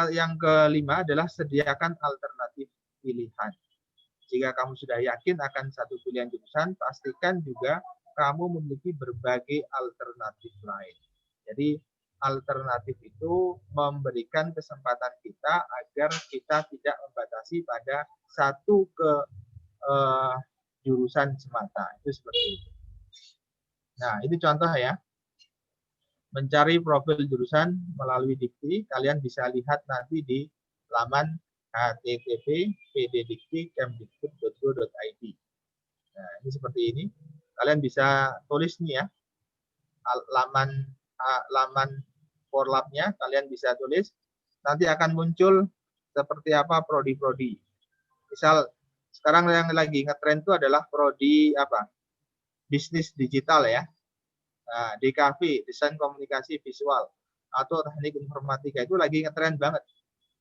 yang kelima adalah sediakan alternatif pilihan. Jika kamu sudah yakin akan satu pilihan jurusan, pastikan juga kamu memiliki berbagai alternatif lain. Jadi alternatif itu memberikan kesempatan kita agar kita tidak membatasi pada satu jurusan semata. Itu seperti itu. Nah, ini contoh ya. Mencari profil jurusan melalui Dikti, kalian bisa lihat nanti di laman http://pddikti.kemdikbud.go.id. Nah, ini seperti ini. Kalian bisa tulis nih ya, laman Forlabnya, kalian bisa tulis. Nanti akan muncul seperti apa prodi-prodi. Misal sekarang yang lagi ngetren itu adalah prodi apa? Bisnis digital ya. Nah, DKV, desain komunikasi visual, atau teknik informatika itu lagi ngetren banget.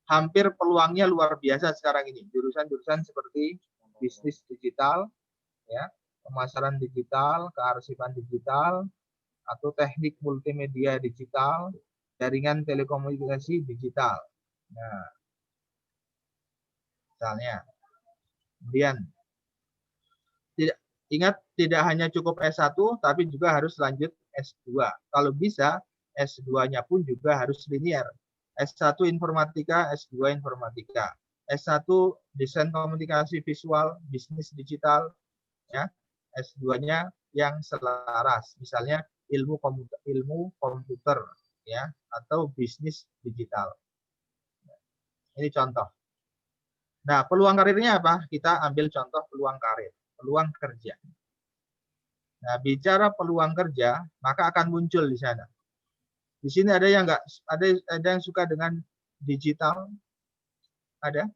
Hampir peluangnya luar biasa sekarang ini. Jurusan-jurusan seperti bisnis digital, ya, pemasaran digital, kearsipan digital, atau teknik multimedia digital, jaringan telekomunikasi digital. Nah, misalnya. Kemudian, ingat, tidak hanya cukup S1, tapi juga harus lanjut S2. Kalau bisa, S2-nya pun juga harus linear. S1 informatika, S2 informatika. S1 desain komunikasi visual, bisnis digital, ya. S2-nya yang selaras, misalnya ilmu komputer, ya, atau bisnis digital. Ini contoh. Nah, peluang karirnya apa? Kita ambil contoh peluang karir. Peluang kerja. Nah, bicara peluang kerja, maka akan muncul di sana. Di sini ada yang enggak, ada yang suka dengan digital? Ada?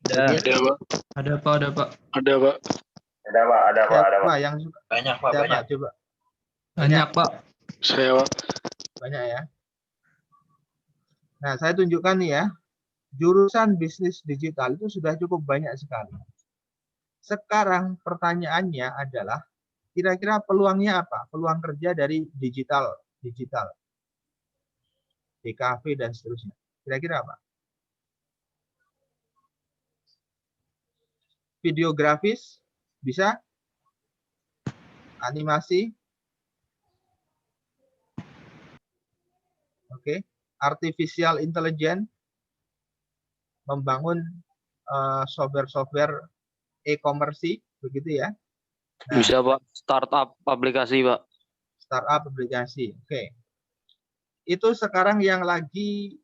Ada, Pak. Ada, Pak. Ada, Pak. Ada, Pak. Yang suka? Banyak, Pak. Siapa? Banyak. Coba. Banyak, Pak. Saya, Pak. Banyak ya. Nah, saya tunjukkan nih ya. Jurusan bisnis digital itu sudah cukup banyak sekali. Sekarang pertanyaannya adalah, kira-kira peluangnya apa? Peluang kerja dari digital, DKV dan seterusnya. Kira-kira apa? Videografis bisa? Animasi? Oke. Artificial intelligence, membangun software e-commerce, begitu ya. Nah, bisa, Pak. Startup aplikasi, Pak. Startup aplikasi. Oke. Itu sekarang yang lagi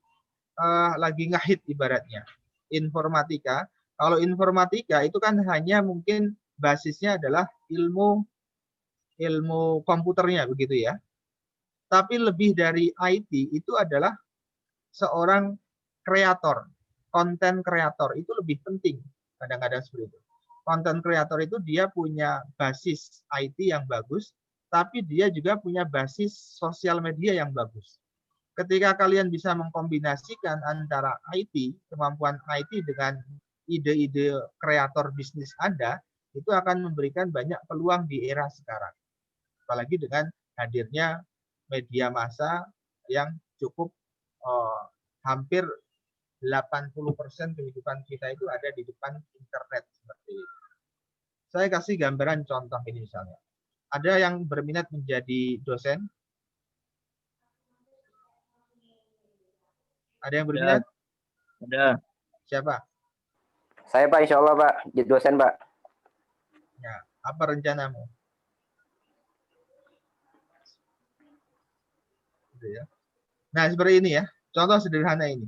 ngehit ibaratnya. Informatika. Kalau informatika itu kan hanya mungkin basisnya adalah ilmu komputernya, begitu ya. Tapi lebih dari IT itu adalah seorang kreator, konten kreator itu lebih penting kadang-kadang seperti itu. content creator itu dia punya basis IT yang bagus, tapi dia juga punya basis sosial media yang bagus. Ketika kalian bisa mengkombinasikan antara IT, kemampuan IT dengan ide-ide kreator bisnis Anda, itu akan memberikan banyak peluang di era sekarang. Apalagi dengan hadirnya media massa yang cukup hampir 80% kehidupan kita itu ada di depan internet seperti itu. Saya kasih gambaran contoh ini misalnya. Ada yang berminat menjadi dosen? Ada yang berminat? Ada. Siapa? Saya Pak, insya Allah Pak, jadi dosen Pak. Ya, apa rencanamu? Gitu ya. Nah, seperti ini ya. Contoh sederhana ini.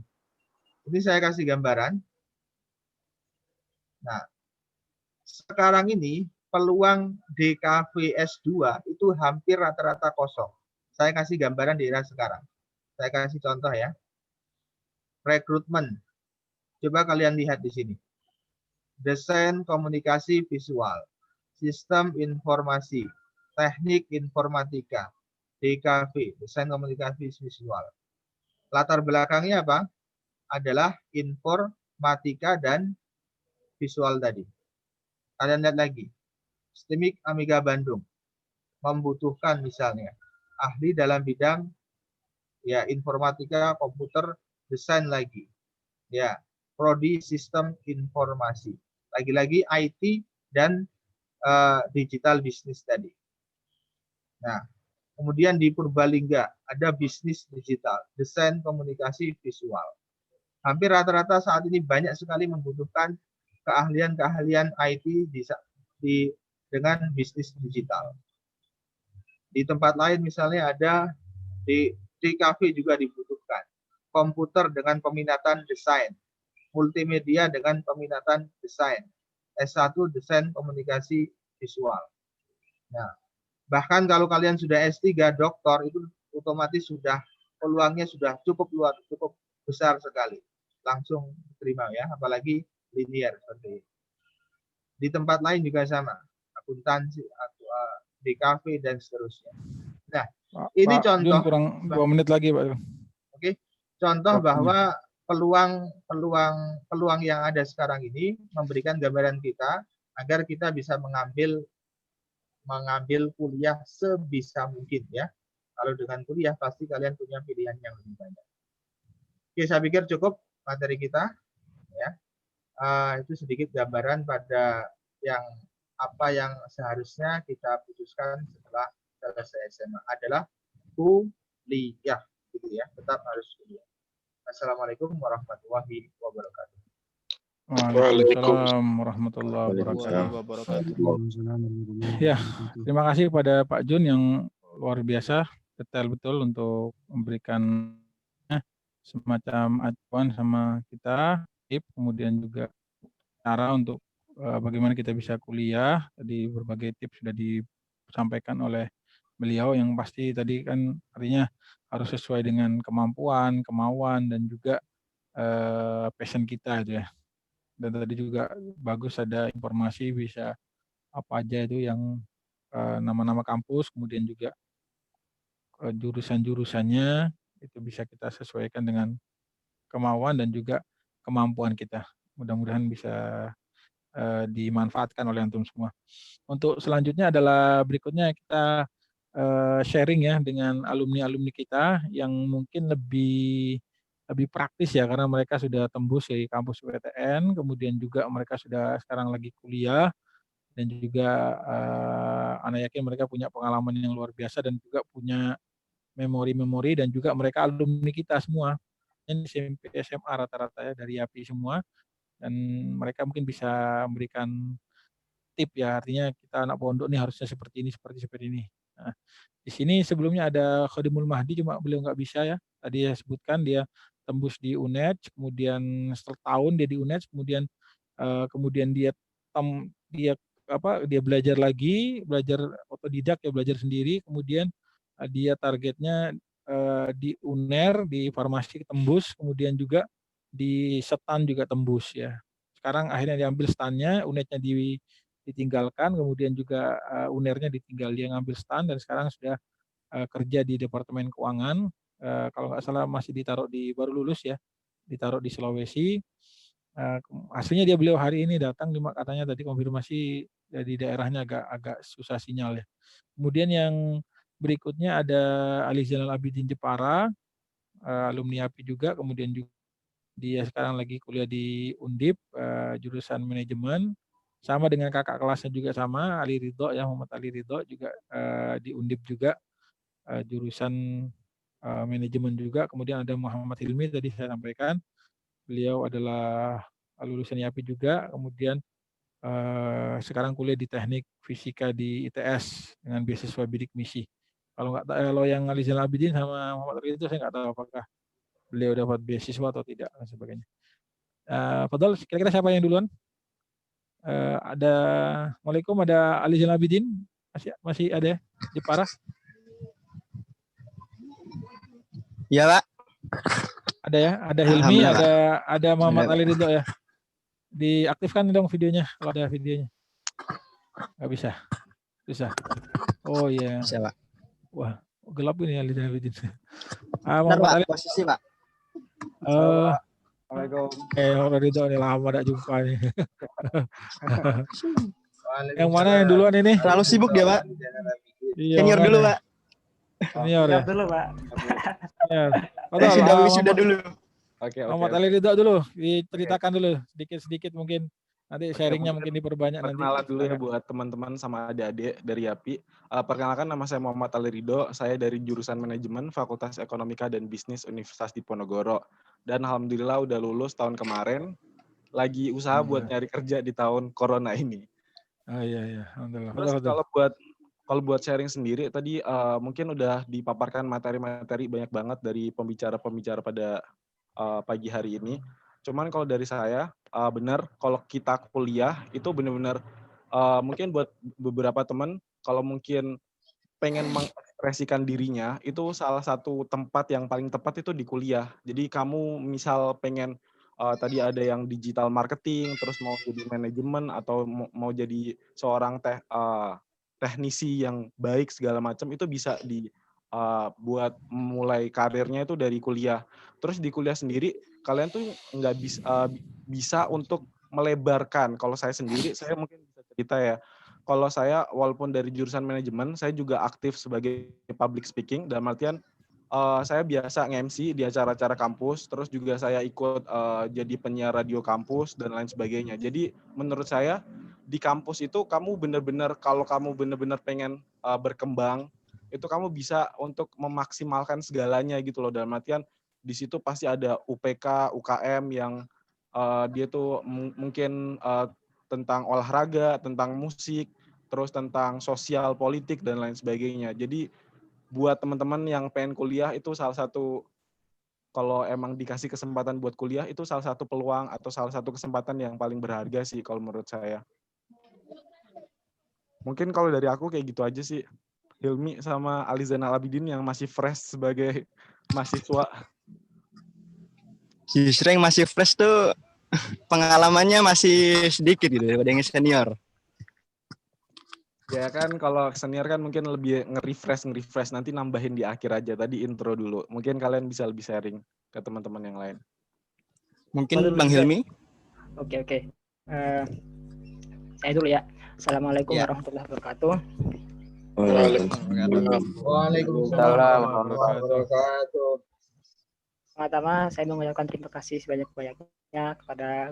Ini saya kasih gambaran. Nah, sekarang ini peluang DKV S2 itu hampir rata-rata kosong. Saya kasih gambaran di era sekarang. Saya kasih contoh ya. Rekrutmen. Coba kalian lihat di sini. Desain komunikasi visual, sistem informasi, teknik informatika, DKV, desain komunikasi visual. Latar belakangnya apa? Adalah informatika dan visual tadi. Kalian lihat lagi. STIMIK Amiga Bandung membutuhkan misalnya ahli dalam bidang ya informatika, komputer, desain lagi. Ya, prodi sistem informasi. Lagi-lagi IT dan digital bisnis tadi. Nah, kemudian di Purbalingga ada bisnis digital, desain komunikasi visual. Hampir rata-rata saat ini banyak sekali membutuhkan keahlian-keahlian IT dengan bisnis digital. Di tempat lain misalnya ada di DKV juga dibutuhkan. Komputer dengan peminatan desain, multimedia dengan peminatan desain, S1 desain komunikasi visual. Nah, bahkan kalau kalian sudah S3 doktor itu otomatis sudah peluangnya sudah cukup luar, cukup besar sekali. Langsung terima ya, apalagi linear seperti ini. Di tempat lain juga sama, akuntansi, DKV dan seterusnya. Nah, ini Pak contoh. Jun, kurang 2 menit lagi, Pak. Oke, contoh bahwa peluang yang ada sekarang ini memberikan gambaran kita agar kita bisa mengambil kuliah sebisa mungkin ya. Kalau dengan kuliah pasti kalian punya pilihan yang lebih banyak. Oke, saya pikir cukup materi kita ya. Itu sedikit gambaran pada apa yang seharusnya kita putuskan setelah selesai SMA adalah kuliah gitu ya, tetap harus kuliah. Assalamualaikum warahmatullahi wabarakatuh. Waalaikumsalam warahmatullahi wabarakatuh. Ya, terima kasih kepada Pak Jun yang luar biasa, detail betul untuk memberikan semacam acuan sama kita, kemudian juga cara untuk bagaimana kita bisa kuliah. Tadi berbagai tips sudah disampaikan oleh beliau yang pasti tadi kan artinya harus sesuai dengan kemampuan, kemauan, dan juga passion kita itu ya. Dan tadi juga bagus ada informasi bisa apa aja itu yang nama-nama kampus, kemudian juga jurusan-jurusannya itu bisa kita sesuaikan dengan kemauan dan juga kemampuan kita. Mudah-mudahan bisa dimanfaatkan oleh antum semua. Untuk selanjutnya adalah berikutnya kita sharing ya dengan alumni-alumni kita yang mungkin lebih praktis ya, karena mereka sudah tembus di kampus PTN, kemudian juga mereka sudah sekarang lagi kuliah, dan juga anak yakin mereka punya pengalaman yang luar biasa dan juga punya memori-memori, dan juga mereka alumni kita semua. Ini SMP SMA rata-rata ya, dari YAPI semua, dan mereka mungkin bisa memberikan tip ya, artinya kita anak pondok nih harusnya seperti ini, seperti ini. Nah, di sini sebelumnya ada Khadimul Mahdi, cuma beliau nggak bisa ya. Tadi saya sebutkan dia tembus di UNED, kemudian setahun dia di UNED, kemudian dia belajar lagi, belajar otodidak ya, belajar sendiri, kemudian dia targetnya di UNER, di farmasi tembus, kemudian juga di SETAN juga tembus ya. sekarang akhirnya diambil stand-nya, unitnya ditinggalkan, kemudian juga unernya ditinggal, dia ngambil stand dan sekarang sudah kerja di Departemen Keuangan. Kalau nggak salah masih baru lulus ya, ditaruh di Sulawesi. Hasilnya beliau hari ini datang, cuma katanya tadi konfirmasi di daerahnya agak susah sinyal ya. Kemudian yang berikutnya ada Ali Zainal Abidin Jepara, alumni API juga, kemudian juga dia sekarang lagi kuliah di Undip, jurusan manajemen, sama dengan kakak kelasnya juga sama, Ali Ridho ya, Muhammad Ali Ridho juga di Undip juga, jurusan manajemen juga. Kemudian ada Muhammad Hilmi tadi saya sampaikan, beliau adalah lulusan IAPI juga, kemudian sekarang kuliah di Teknik Fisika di ITS dengan beasiswa bidik misi. Kalau yang Ali Zainal Abidin sama Muhammad Ali itu saya nggak tahu apakah beliau dapat beasiswa atau tidak dan sebagainya. Padahal kira-kira siapa yang duluan? Waalaikumsalam, ada Ali Zainal Abidin, masih ada ya? Jepara? Iya, Pak. Ada ya, ada Hilmi, ada Muhammad Ali Ridho ya. Diaktifkan dong videonya kalau ada videonya. Nggak bisa. Susah. Oh iya. Bisa, Pak. Wah, gelap ini Ali Zainal Abidin. Muhammad Ali posisi, Pak. Orang Ridho ini lama tak jumpa nih. Yang mana yang duluan ini? Terlalu sibuk dia, Pak. Senior dulu, Pak. Senior ya. Dulu, Pak. Senior. Sudah dulu. Oke. Muhammad Ali Ridho dulu, diceritakan dulu sedikit-sedikit mungkin. Nanti sharingnya mungkin diperbanyak nanti. Perkenalan dulu ya buat teman-teman sama adik-adik dari YAPI. Perkenalkan, nama saya Muhammad Ali Ridho. Saya dari jurusan manajemen Fakultas Ekonomika dan Bisnis Universitas Diponegoro. Dan alhamdulillah udah lulus tahun kemarin. Lagi usaha buat nyari kerja di tahun corona ini. Oh iya. Alhamdulillah. Terus kalau buat sharing sendiri tadi mungkin udah dipaparkan materi-materi banyak banget dari pembicara-pembicara pada pagi hari ini. Cuman kalau dari saya, benar kalau kita kuliah itu benar-benar mungkin buat beberapa teman kalau mungkin pengen mengekspresikan dirinya, itu salah satu tempat yang paling tepat itu di kuliah. Jadi kamu misal pengen tadi ada yang digital marketing, terus mau jadi manajemen atau mau jadi seorang teknisi yang baik segala macam, itu bisa buat mulai karirnya itu dari kuliah. Terus di kuliah sendiri kalian tuh nggak bisa untuk melebarkan. Kalau saya sendiri, saya mungkin bisa cerita ya. Kalau saya walaupun dari jurusan manajemen, saya juga aktif sebagai public speaking. Dalam artian saya biasa nge-MC di acara-acara kampus. Terus juga saya ikut jadi penyiar radio kampus dan lain sebagainya. Jadi menurut saya di kampus itu kamu benar-benar kalau kamu benar-benar pengen berkembang, itu kamu bisa untuk memaksimalkan segalanya gitu loh. Dalam artian di situ pasti ada UPK, UKM yang dia tuh mungkin tentang olahraga, tentang musik, terus tentang sosial, politik, dan lain sebagainya. Jadi buat teman-teman yang pengen kuliah itu salah satu, kalau emang dikasih kesempatan buat kuliah, itu salah satu peluang atau salah satu kesempatan yang paling berharga sih kalau menurut saya. Mungkin kalau dari aku kayak gitu aja sih. Hilmi sama Ali Zainal Abidin yang masih fresh sebagai mahasiswa. Justru yang masih fresh tuh pengalamannya masih sedikit gitu daripada yang senior. Ya kan kalau senior kan mungkin lebih nge-refresh nanti nambahin di akhir aja. Tadi intro dulu. Mungkin kalian bisa lebih sharing ke teman-teman yang lain. Mungkin Bang Hilmi? Oke. Saya dulu ya. Assalamualaikum warahmatullahi wabarakatuh. Waalaikumsalam warahmatullahi wabarakatuh. Pertama, saya mengucapkan terima kasih sebanyak-banyaknya kepada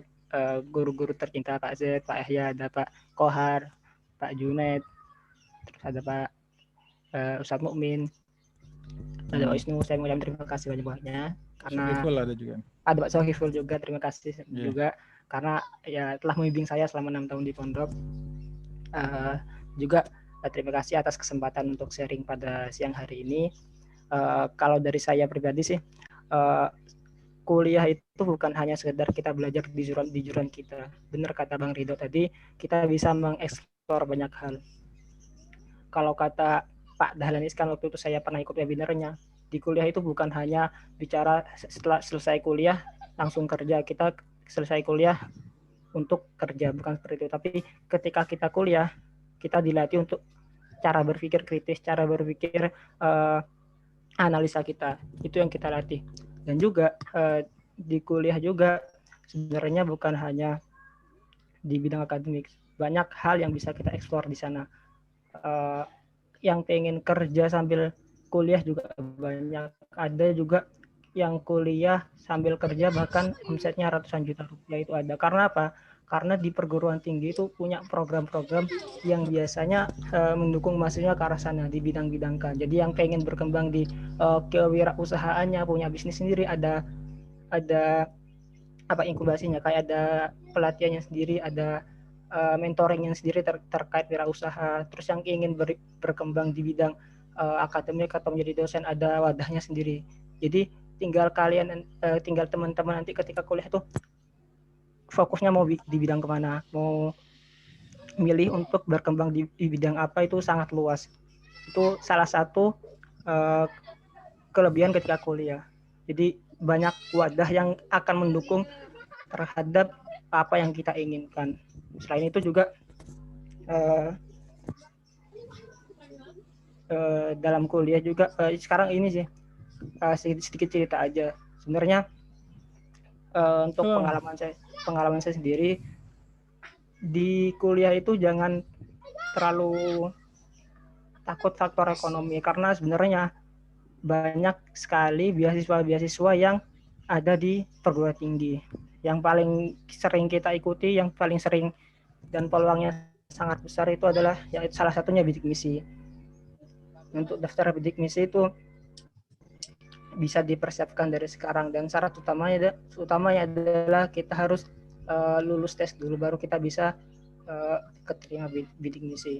guru-guru tercinta Pak Z, Pak Yahya, ada Pak Kohar, Pak Junaid, terus ada Pak Ustadz Mukmin, ada Pak Isnu. Saya mengucapkan terima kasih banyak-banyaknya karena ada Pak Sohiful juga, terima kasih juga karena ya telah membimbing saya selama 6 tahun di pondok. Juga terima kasih atas kesempatan untuk sharing pada siang hari ini. Kalau dari saya pribadi sih, kuliah itu bukan hanya sekedar kita belajar di jurusan kita. Benar kata Bang Ridho tadi, kita bisa mengeksplor banyak hal. Kalau kata Pak Dahlan Iskan waktu itu saya pernah ikut webinarnya, di kuliah itu bukan hanya bicara setelah selesai kuliah langsung kerja. Kita selesai kuliah untuk kerja, bukan seperti itu. Tapi ketika kita kuliah, kita dilatih untuk cara berpikir kritis, cara berpikir analisa kita. Itu yang kita latih. Dan juga di kuliah juga sebenarnya bukan hanya di bidang akademik, banyak hal yang bisa kita eksplor di sana. Yang pengen kerja sambil kuliah juga banyak. Ada juga yang kuliah sambil kerja bahkan omsetnya ratusan juta rupiah itu ada. Karena apa? Karena di perguruan tinggi itu punya program-program yang biasanya mendukung mahasiswa ke arah sana di bidang-bidang kan. Jadi yang pengen berkembang di kewirausahaannya, punya bisnis sendiri, ada apa inkubasinya, kayak ada pelatihannya sendiri, ada mentoring yang sendiri terkait wirausaha. Terus yang ingin berkembang di bidang akademik atau menjadi dosen, ada wadahnya sendiri. Jadi tinggal teman-teman nanti ketika kuliah tuh fokusnya mau di bidang kemana, mau milih untuk berkembang di bidang apa, itu sangat luas. Itu salah satu kelebihan ketika kuliah. Jadi banyak wadah yang akan mendukung terhadap apa yang kita inginkan. Selain itu juga dalam kuliah juga sekarang ini sih sedikit cerita aja. Sebenarnya untuk pengalaman saya sendiri di kuliah itu jangan terlalu takut faktor ekonomi, karena sebenarnya banyak sekali beasiswa yang ada di perguruan tinggi. Yang paling sering kita ikuti, yang paling sering dan peluangnya sangat besar itu adalah salah satunya bidik misi. Untuk daftar bidik misi itu bisa dipersiapkan dari sekarang, dan syarat utamanya adalah kita harus lulus tes dulu, baru kita bisa keterima bidik misi.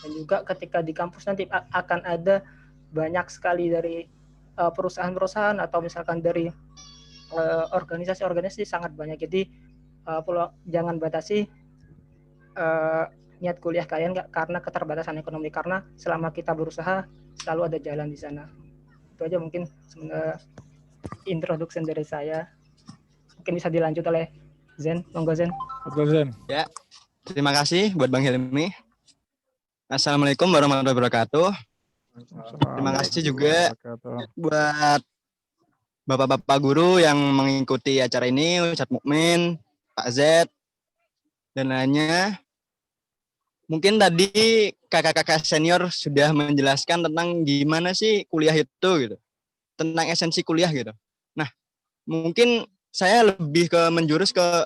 Dan juga ketika di kampus nanti akan ada banyak sekali dari perusahaan-perusahaan atau misalkan dari organisasi-organisasi, sangat banyak. Jadi jangan batasi niat kuliah kalian karena keterbatasan ekonomi, karena selama kita berusaha selalu ada jalan di sana. Itu aja mungkin introduction dari saya. Mungkin bisa dilanjut oleh Zen. Monggo Zen. Ya, terima kasih buat Bang Hilmi. Assalamualaikum warahmatullahi wabarakatuh. Terima kasih juga buat Bapak-Bapak guru yang mengikuti acara ini, Ustadz Mukmin, Pak Z, dan lainnya. Mungkin tadi kakak-kakak senior sudah menjelaskan tentang gimana sih kuliah itu gitu. Tentang esensi kuliah gitu. Nah, mungkin saya lebih ke menjurus ke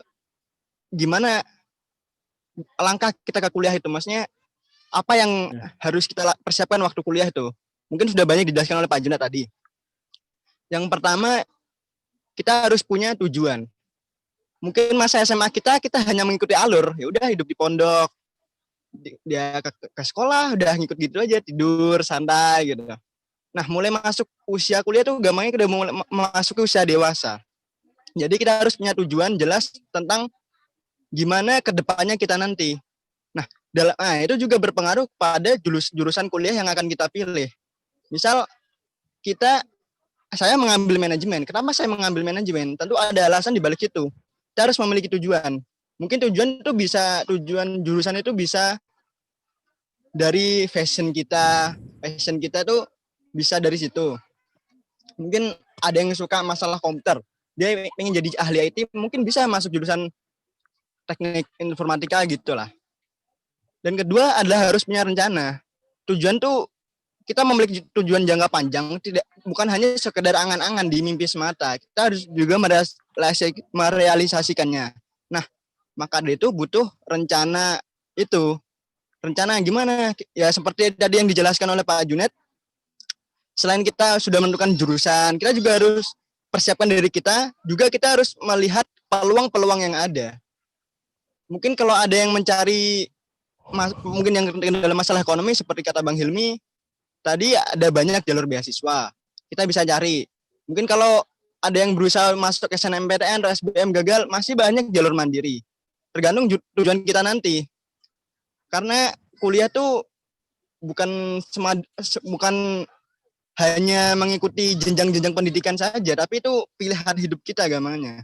gimana langkah kita ke kuliah itu. Maksudnya apa yang harus kita persiapkan waktu kuliah itu. Mungkin sudah banyak dijelaskan oleh Pak Junad tadi. Yang pertama, kita harus punya tujuan. Mungkin masa SMA kita hanya mengikuti alur. Ya udah hidup di pondok, dia ke sekolah udah ngikut gitu aja, tidur santai gitu. Nah, mulai masuk usia kuliah tuh gampangnya udah mulai masuk ke usia dewasa. Jadi kita harus punya tujuan jelas tentang gimana kedepannya kita nanti. Nah, itu juga berpengaruh pada jurusan kuliah yang akan kita pilih. Misal saya mengambil manajemen. Kenapa saya mengambil manajemen? Tentu ada alasan di balik itu. Kita harus memiliki tujuan. Mungkin tujuan jurusan itu bisa dari fashion kita. Fashion kita tuh bisa dari situ. Mungkin ada yang suka masalah komputer. Dia ingin jadi ahli IT, mungkin bisa masuk jurusan teknik informatika gitulah. Dan kedua adalah harus punya rencana. Tujuan tuh kita memiliki tujuan jangka panjang, bukan hanya sekedar angan-angan di mimpi semata. Kita harus juga merealisasikannya. Nah, maka dari itu butuh rencana itu. Rencana gimana? Ya seperti tadi yang dijelaskan oleh Pak Junad. Selain kita sudah menentukan jurusan, kita juga harus persiapkan diri kita. Juga kita harus melihat peluang-peluang yang ada. Mungkin kalau ada yang mencari, mungkin yang dalam masalah ekonomi seperti kata Bang Hilmi, tadi ada banyak jalur beasiswa. Kita bisa cari. Mungkin kalau ada yang berusaha masuk ke SNMPTN atau SBM gagal, masih banyak jalur mandiri. Tergantung tujuan kita nanti. Karena kuliah tuh bukan hanya mengikuti jenjang-jenjang pendidikan saja, tapi itu pilihan hidup kita gampangnya.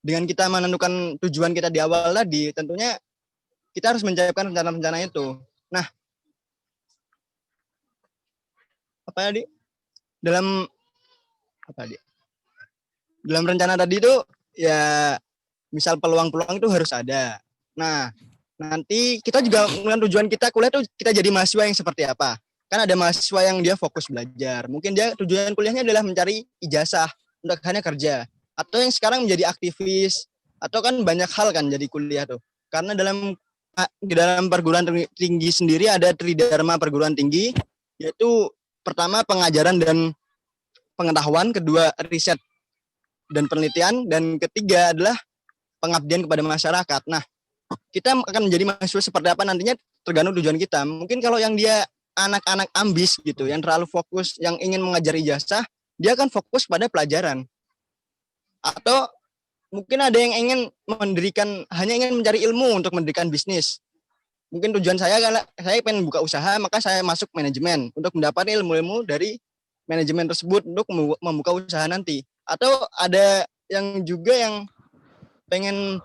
dengan kita menentukan tujuan kita di awal tadi, tentunya kita harus menyiapkan rencana-rencana itu. Nah, dalam rencana tadi itu ya misal peluang-peluang itu harus ada. Nah, nanti kita juga dengan tujuan kita kuliah itu kita jadi mahasiswa yang seperti apa. Kan ada mahasiswa yang dia fokus belajar. Mungkin dia tujuan kuliahnya adalah mencari ijazah untuk hanya kerja. Atau yang sekarang menjadi aktivis. Atau kan banyak hal kan jadi kuliah tuh. Karena di dalam perguruan tinggi sendiri ada tridharma perguruan tinggi. Yaitu pertama pengajaran dan pengetahuan, kedua riset dan penelitian, dan ketiga adalah pengabdian kepada masyarakat. Nah, kita akan menjadi mahasiswa seperti apa nantinya tergantung tujuan kita. Mungkin kalau yang dia anak-anak ambis gitu, yang terlalu fokus, yang ingin mengajar ijazah, dia akan fokus pada pelajaran. Atau mungkin ada yang hanya ingin mencari ilmu untuk mendirikan bisnis. Mungkin tujuan saya pengen buka usaha, maka saya masuk manajemen untuk mendapatkan ilmu-ilmu dari manajemen tersebut untuk membuka usaha nanti. Atau ada yang juga yang pengen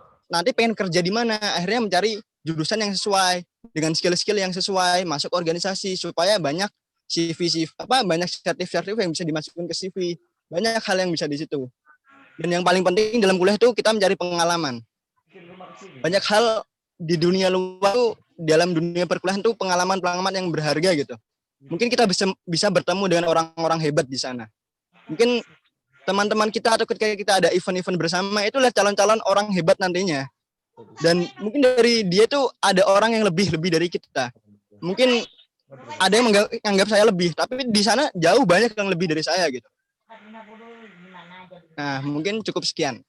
kerja di mana, akhirnya mencari jurusan yang sesuai dengan skill-skill yang sesuai, masuk organisasi supaya banyak banyak sertif-sertif yang bisa dimasukkan ke CV. Banyak hal yang bisa di situ. Dan yang paling penting dalam kuliah itu kita mencari pengalaman. Banyak hal di dunia luar tuh, dalam dunia perkuliahan tuh pengalaman-pengalaman yang berharga gitu. Mungkin kita bisa bertemu dengan orang-orang hebat di sana. Mungkin teman-teman kita atau ketika kita ada event-event bersama, itulah calon-calon orang hebat nantinya. Dan mungkin dari dia tuh ada orang yang lebih dari kita. Mungkin ada yang menganggap saya lebih, tapi di sana jauh banyak yang lebih dari saya gitu. Nah, mungkin cukup sekian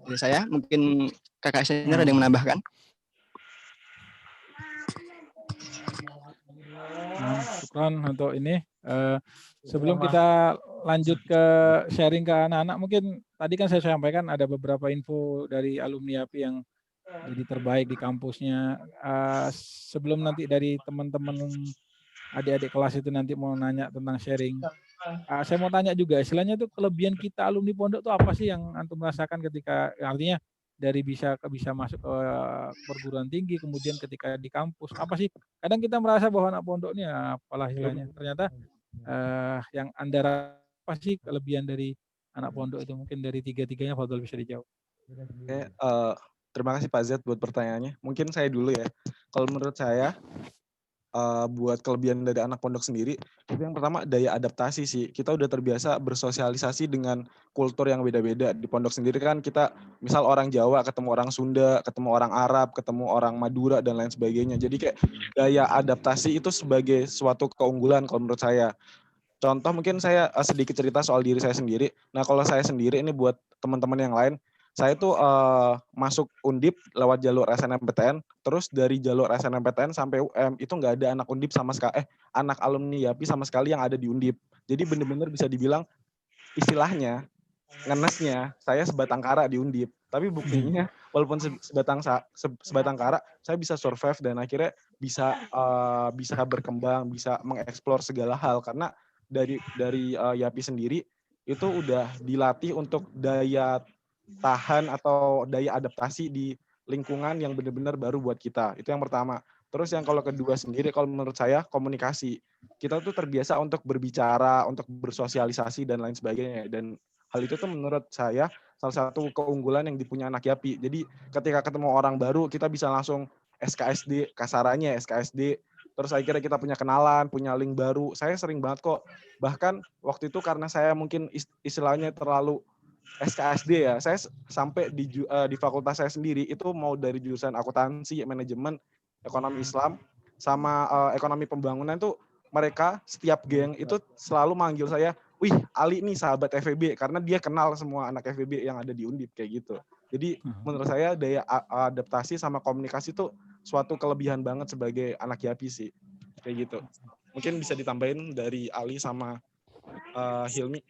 dari saya. Mungkin kakak senior ada yang menambahkan. Nah, syukran untuk ini. Sebelum kita lanjut ke sharing ke anak-anak, mungkin tadi kan saya sampaikan ada beberapa info dari alumni API yang jadi terbaik di kampusnya. Sebelum nanti dari teman-teman adik-adik kelas itu nanti mau nanya tentang sharing, saya mau tanya juga, istilahnya itu kelebihan kita alumni pondok itu apa sih yang antum merasakan ketika, artinya dari bisa masuk ke perguruan tinggi, kemudian ketika di kampus, apa sih? Kadang kita merasa bahwa anak pondok ini apalah istilahnya, ternyata yang Anda apa sih kelebihan dari anak pondok itu? Mungkin dari tiga-tiganya Fadol bisa dijawab. Oke, terima kasih Pak Z buat pertanyaannya. Mungkin saya dulu ya. Kalau menurut saya, buat kelebihan dari anak pondok sendiri, itu yang pertama daya adaptasi sih. Kita udah terbiasa bersosialisasi dengan kultur yang beda-beda. Di pondok sendiri kan kita, misal orang Jawa ketemu orang Sunda, ketemu orang Arab, ketemu orang Madura, dan lain sebagainya. Jadi kayak daya adaptasi itu sebagai suatu keunggulan kalau menurut saya. Contoh mungkin saya sedikit cerita soal diri saya sendiri. Nah, kalau saya sendiri ini buat teman-teman yang lain, saya tuh masuk Undip lewat jalur SNMPTN, terus dari jalur SNMPTN sampai UM itu nggak ada anak Undip sama sekali, anak alumni YAPI sama sekali yang ada di Undip. Jadi benar-benar bisa dibilang istilahnya ngenesnya saya sebatang kara di Undip. Tapi buktinya walaupun sebatang kara, saya bisa survive dan akhirnya bisa berkembang, bisa mengeksplor segala hal karena dari YAPI sendiri itu udah dilatih untuk daya tahan atau daya adaptasi di lingkungan yang benar-benar baru buat kita. Itu yang pertama. Terus yang kalau kedua sendiri, kalau menurut saya komunikasi. Kita tuh terbiasa untuk berbicara, untuk bersosialisasi dan lain sebagainya. Dan hal itu tuh menurut saya salah satu keunggulan yang dipunya anak YAPI. Jadi ketika ketemu orang baru, kita bisa langsung SKSD, kasarannya SKSD. Terus akhirnya kita punya kenalan, punya link baru. Saya sering banget kok. Bahkan waktu itu karena saya mungkin istilahnya terlalu SKSD ya, saya sampai di fakultas saya sendiri itu mau dari jurusan akuntansi, manajemen, ekonomi Islam, sama ekonomi pembangunan tuh mereka setiap geng itu selalu manggil saya, wih Ali nih sahabat FEB, karena dia kenal semua anak FEB yang ada di Undip kayak gitu. Jadi menurut saya daya adaptasi sama komunikasi tuh suatu kelebihan banget sebagai anak YAPI sih, kayak gitu. Mungkin bisa ditambahin dari Ali sama Hilmi.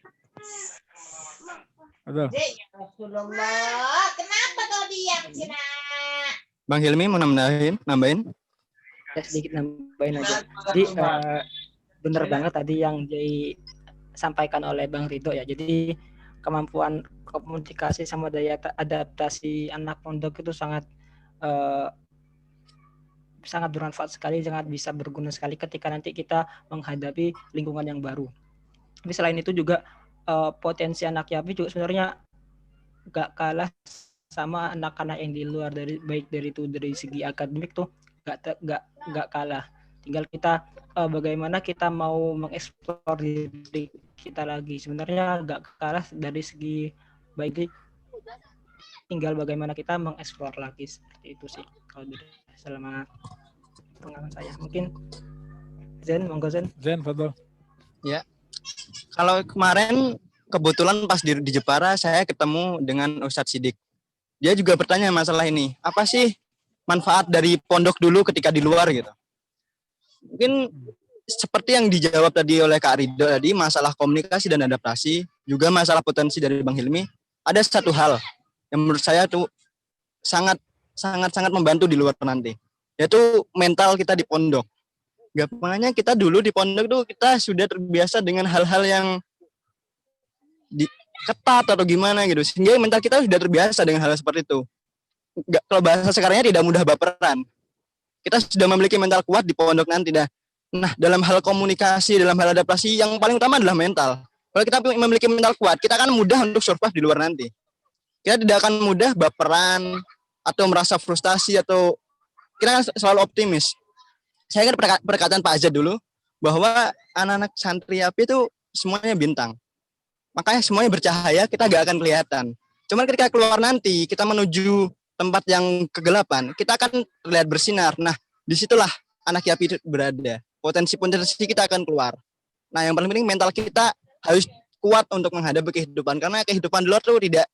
Aduh. Kenapa kau diam, Cina? Bang Hilmi mau nambahin? Ya, sedikit nambahin aja. Jadi benar banget tadi yang disampaikan oleh Bang Ridho ya. Jadi kemampuan komunikasi sama daya adaptasi anak pondok itu sangat bermanfaat sekali, sangat bisa berguna sekali ketika nanti kita menghadapi lingkungan yang baru. Tapi selain itu juga potensi anak Yapi juga sebenarnya gak kalah sama anak-anak yang di luar, baik dari segi akademik tuh gak kalah. Tinggal kita bagaimana kita mau mengeksplor diri kita lagi. Sebenarnya gak kalah dari segi baik, tinggal bagaimana kita mengeksplor lagi, seperti itu sih kalau selama pengalaman saya. Mungkin Zen, monggo Zen. Zen, fadhol. Ya. Kalau kemarin kebetulan pas di Jepara saya ketemu dengan Ustadz Sidik. Dia juga bertanya masalah ini. Apa sih manfaat dari pondok dulu ketika di luar gitu? Mungkin seperti yang dijawab tadi oleh Kak Ridho tadi, masalah komunikasi dan adaptasi, juga masalah potensi dari Bang Hilmi. Ada satu hal yang menurut saya tuh sangat membantu di luar nanti, yaitu mental kita di pondok. Gampangnya kita dulu di pondok tuh kita sudah terbiasa dengan hal-hal yang ketat atau gimana gitu, sehingga mental kita sudah terbiasa dengan hal seperti itu. Kalau bahasa sekarangnya tidak mudah baperan. Kita sudah memiliki mental kuat di pondok nanti dah. Nah, dalam hal komunikasi, dalam hal adaptasi, yang paling utama adalah mental. Kalau kita memiliki mental kuat, kita akan mudah untuk survive di luar nanti. Kita tidak akan mudah baperan atau merasa frustasi, atau kita akan selalu optimis. Saya ingat perkataan Pak Azad dulu, bahwa anak-anak santri Yapi itu semuanya bintang. Makanya semuanya bercahaya, kita gak akan kelihatan. Cuman ketika keluar nanti, kita menuju tempat yang kegelapan, kita akan terlihat bersinar. Nah, disitulah anak Yapi itu berada. Potensi-potensi kita akan keluar. Nah, yang paling penting mental kita harus kuat untuk menghadapi kehidupan. Karena kehidupan di luar tuh tidak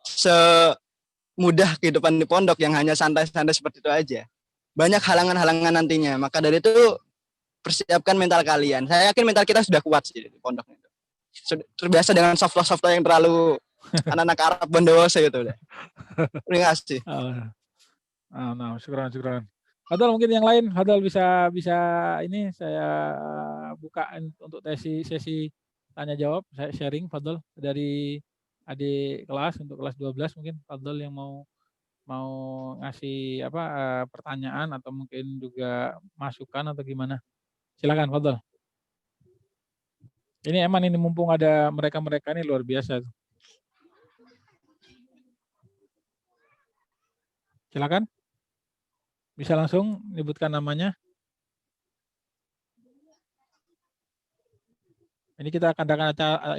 semudah kehidupan di pondok yang hanya santai-santai seperti itu aja. Banyak halangan-halangan nantinya. Maka dari itu, persiapkan mental kalian. Saya yakin mental kita sudah kuat sih di pondok itu. Terbiasa dengan soft-soft yang terlalu anak-anak Arab bondowoso gitu udah. Terima kasih. Nah, syukuran. Fadhol, mungkin yang lain, Fadhol bisa ini saya buka untuk sesi tanya jawab, saya sharing Fadhol dari adik kelas untuk kelas 12 mungkin Fadhol yang mau ngasih pertanyaan atau mungkin juga masukan atau gimana. Silakan Fadhol. Ini Eman, ini mumpung ada mereka-mereka ini luar biasa. Silakan. Bisa langsung menyebutkan namanya. Ini kita akan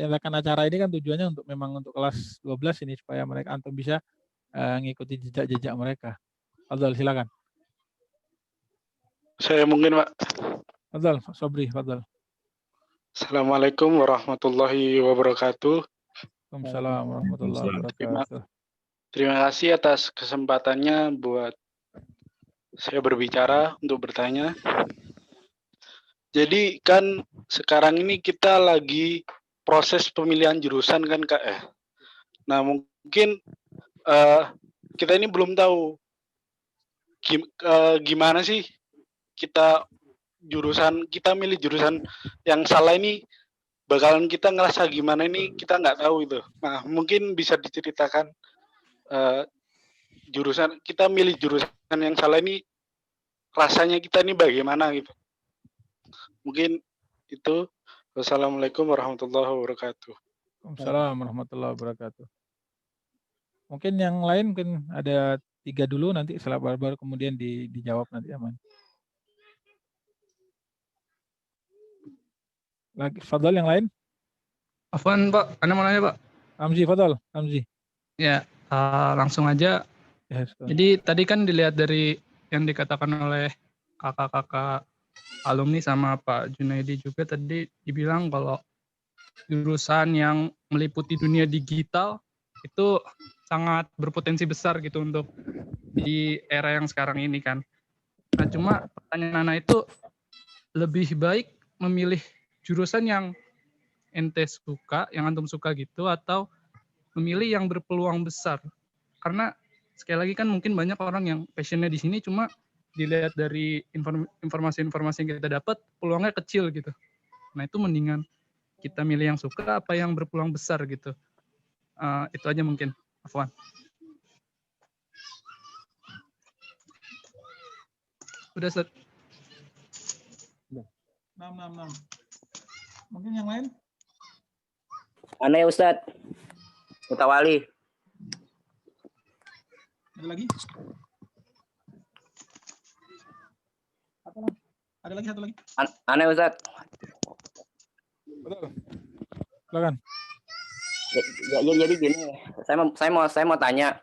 adakan acara ini kan tujuannya memang untuk kelas 12 ini supaya mereka antum bisa ngikuti jejak-jejak mereka. Fadhol, silakan. Saya mungkin, Pak. Fadhol, Sobri, Fadhol. Assalamualaikum warahmatullahi wabarakatuh. Waalaikumsalam warahmatullahi wabarakatuh. Terima kasih atas kesempatannya buat saya berbicara untuk bertanya. Jadi kan sekarang ini kita lagi proses pemilihan jurusan kan Kak. Nah mungkin kita ini belum tahu gimana sih kita milih jurusan yang salah ini, bakalan kita ngerasa gimana ini, kita nggak tahu itu. Nah mungkin bisa diceritakan kita milih jurusan yang salah ini, rasanya kita ini bagaimana gitu. Mungkin itu. Wassalamualaikum warahmatullahi wabarakatuh. Waalaikumsalam warahmatullahi wabarakatuh. Mungkin yang lain mungkin ada 3 dulu, nanti setelah baru kemudian dijawab nanti aman. Lagi Fadhol yang lain? Afwan Pak, Anda mau nanya Pak? Hamzi, Fadhol, Hamzi. Ya, langsung aja. Yes, jadi tadi kan dilihat dari yang dikatakan oleh kakak-kakak alumni sama Pak Junaidi juga tadi dibilang kalau jurusan yang meliputi dunia digital itu sangat berpotensi besar gitu untuk di era yang sekarang ini kan. Nah cuma pertanyaan Nana itu lebih baik memilih jurusan yang ente suka, yang antum suka gitu, atau memilih yang berpeluang besar? Karena sekali lagi kan mungkin banyak orang yang passionnya di sini, cuma dilihat dari informasi-informasi yang kita dapat peluangnya kecil gitu. Nah itu mendingan kita milih yang suka apa yang berpeluang besar gitu. Itu aja mungkin. Afwan. Udah, Ustaz. 6. Mungkin yang lain? Aneh Ustadz. Mutawali. Ada lagi? Ada lagi, satu lagi. Aneh Ustadz. Betul. Silakan. Jadi gini, saya mau tanya,